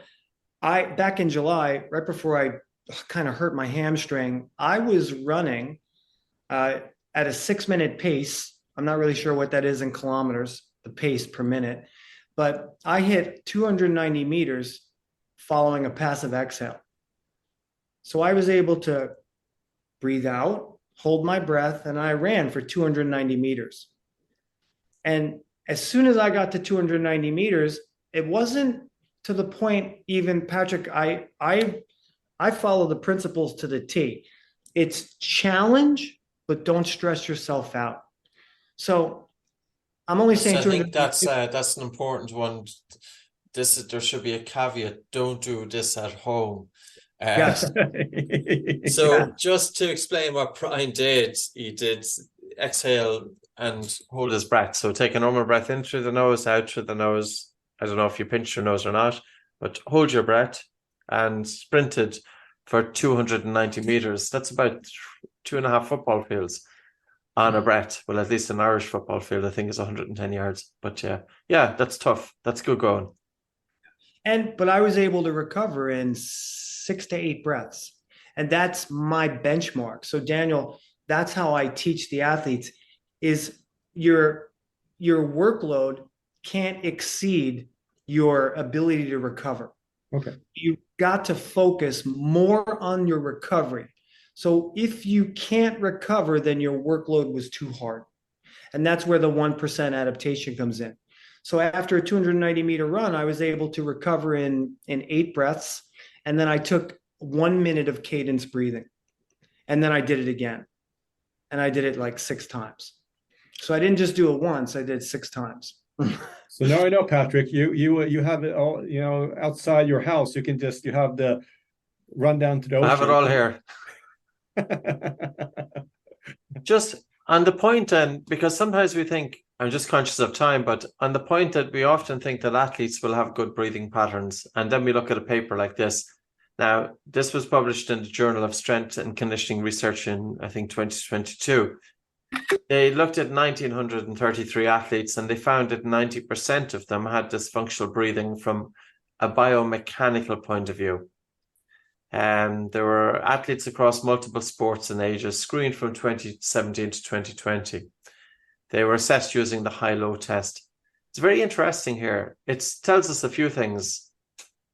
Speaker 3: back in July, right before I kind of hurt my hamstring, I was running at a 6-minute pace. I'm not really sure what that is in kilometers, the pace per minute, but I hit 290 meters following a passive exhale. So I was able to breathe out, hold my breath, and I ran for 290 meters. And as soon as I got to 290 meters, it wasn't to the point, even Patrick, I follow the principles to the T. It's challenge, but don't stress yourself out. So I'm only saying,
Speaker 2: I think that's an important one. There should be a caveat. Don't do this at home.
Speaker 3: Yes.
Speaker 2: So just to explain what Bryan did, he did exhale and hold his breath. So take a normal breath in through the nose, out through the nose. I don't know if you pinch your nose or not, but hold your breath, and sprinted for 290 meters. That's about 2.5 football fields on a breath. Well, at least an Irish football field, I think, is 110 yards. But yeah, that's tough. That's good going.
Speaker 3: But I was able to recover in 6 to 8 breaths. And that's my benchmark. So Daniel, that's how I teach the athletes, is your workload can't exceed your ability to recover.
Speaker 4: Okay.
Speaker 3: You've got to focus more on your recovery. So if you can't recover, then your workload was too hard. And that's where the 1% adaptation comes in. So after a 290-meter run, I was able to recover in 8 breaths. And then I took 1 minute of cadence breathing. And then I did it again. And I did it like 6 times. So I didn't just do it once, I did 6 times.
Speaker 4: So now I know, Patrick, you have it all, outside your house. You have the run down to the ocean.
Speaker 2: I have it all here. Just on the point, and because sometimes we think, I'm just conscious of time, but on the point that we often think that athletes will have good breathing patterns, and then we look at a paper like this. Now, this was published in the Journal of Strength and Conditioning Research in, I think, 2022. They looked at 1,933 athletes, and they found that 90% of them had dysfunctional breathing from a biomechanical point of view. There were athletes across multiple sports and ages screened from 2017 to 2020. They were assessed using the high-low test. It's very interesting here. It tells us a few things.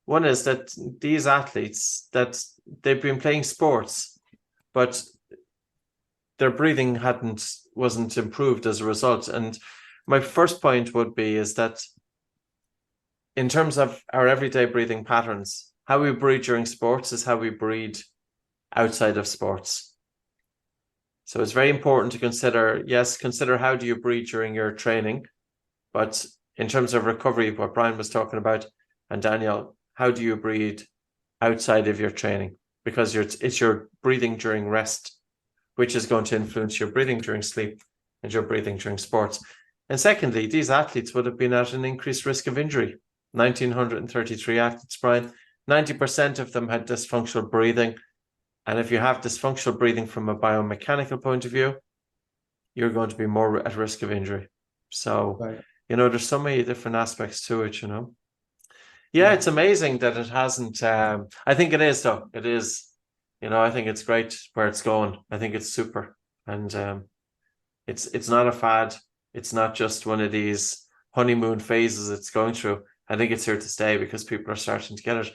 Speaker 2: One is that these athletes, that they've been playing sports, but their breathing wasn't improved as a result. And my first point would be is that in terms of our everyday breathing patterns, how we breathe during sports is how we breathe outside of sports. So it's very important to consider how do you breathe during your training, but in terms of recovery, what Bryan was talking about, and Daniel, how do you breathe outside of your training? Because it's your breathing during rest, which is going to influence your breathing during sleep and your breathing during sports. And secondly, these athletes would have been at an increased risk of injury. 1,933 athletes, Bryan, 90% of them had dysfunctional breathing. And if you have dysfunctional breathing from a biomechanical point of view, you're going to be more at risk of injury. So,
Speaker 3: Right.
Speaker 2: There's so many different aspects to it, Yeah, it's amazing that it hasn't. I think it is, though. It is. I think it's great where it's going. I think it's super. And it's not a fad. It's not just one of these honeymoon phases it's going through. I think it's here to stay because people are starting to get it.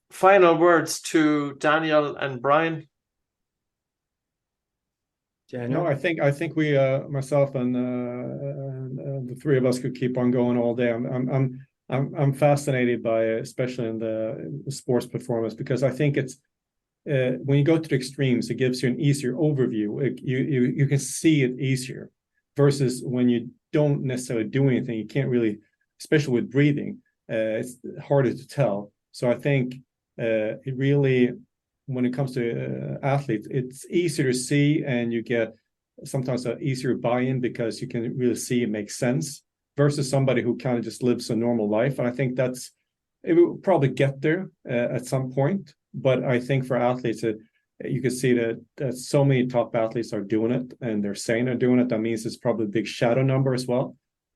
Speaker 2: Final words to Daniel and Bryan.
Speaker 3: Daniel?
Speaker 4: No, I think we, myself and the three of us, could keep on going all day. I'm fascinated by it, especially in the sports performance, because I think it's when you go to the extremes, it gives you an easier overview. You can see it easier, versus when you don't necessarily do anything, you can't really, especially with breathing, it's harder to tell. So I think it really, when it comes to athletes, it's easier to see, and you get sometimes an easier buy-in because you can really see it makes sense, versus somebody who kind of just lives a normal life. And I think it will probably get there at some point. But I think for athletes, you can see that so many top athletes are doing it, and they're saying they're doing it. That means it's probably a big shadow number as well.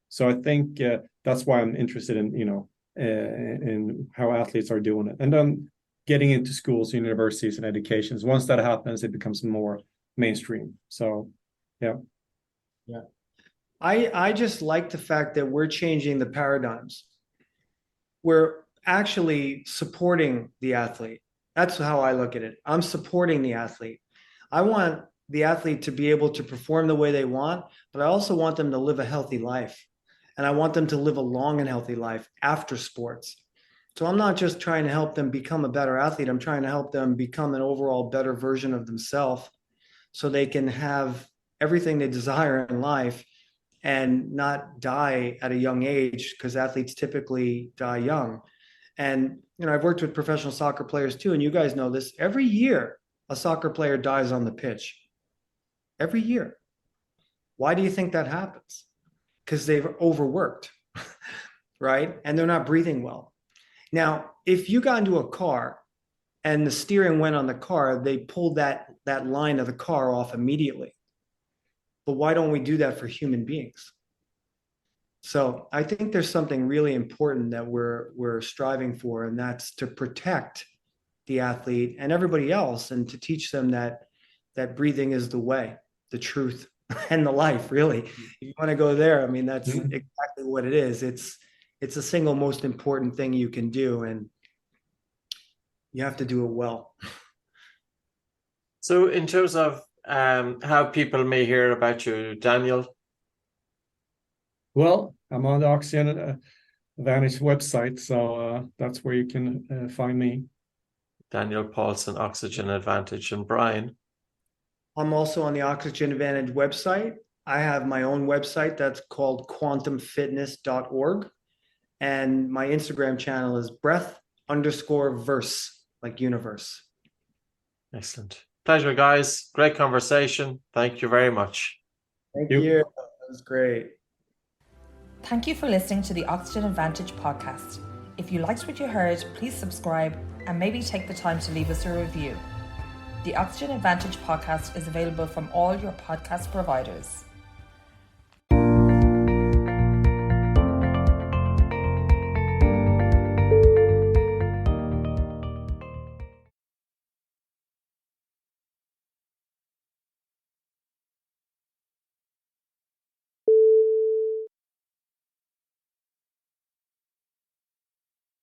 Speaker 4: So I think that's why I'm interested in how athletes are doing it. And then getting into schools, universities, and educations. Once that happens, it becomes more mainstream. So, yeah.
Speaker 3: Yeah. I just like the fact that we're changing the paradigms. We're actually supporting the athlete. That's how I look at it. I'm supporting the athlete. I want the athlete to be able to perform the way they want, but I also want them to live a healthy life. And I want them to live a long and healthy life after sports. So I'm not just trying to help them become a better athlete. I'm trying to help them become an overall better version of themselves, so they can have everything they desire in life and not die at a young age, because athletes typically die young. And, I've worked with professional soccer players too, and you guys know this. Every year, a soccer player dies on the pitch. Every year. Why do you think that happens? Because they've overworked, right? And they're not breathing well. Now, if you got into a car and the steering went on the car, they pulled that line of the car off immediately. But why don't we do that for human beings? So I think there's something really important that we're striving for, and that's to protect the athlete and everybody else, and to teach them that breathing is the way, the truth, and the life, really. If you want to go there, that's exactly what it is. It's the single most important thing you can do, and you have to do it well.
Speaker 2: So in terms of how people may hear about you, Daniel?
Speaker 4: Well, I'm on the Oxygen Advantage website, so that's where you can find me.
Speaker 2: Daniel Pålsson, Oxygen Advantage, and Bryan.
Speaker 3: I'm also on the Oxygen Advantage website. I have my own website that's called quantumfitness.org. And my Instagram channel is breath_verse, like universe.
Speaker 2: Excellent. Pleasure, guys. Great conversation. Thank you very much.
Speaker 3: Thank you. That was great.
Speaker 1: Thank you for listening to the Oxygen Advantage podcast. If you liked what you heard, please subscribe and maybe take the time to leave us a review. The Oxygen Advantage podcast is available from all your podcast providers.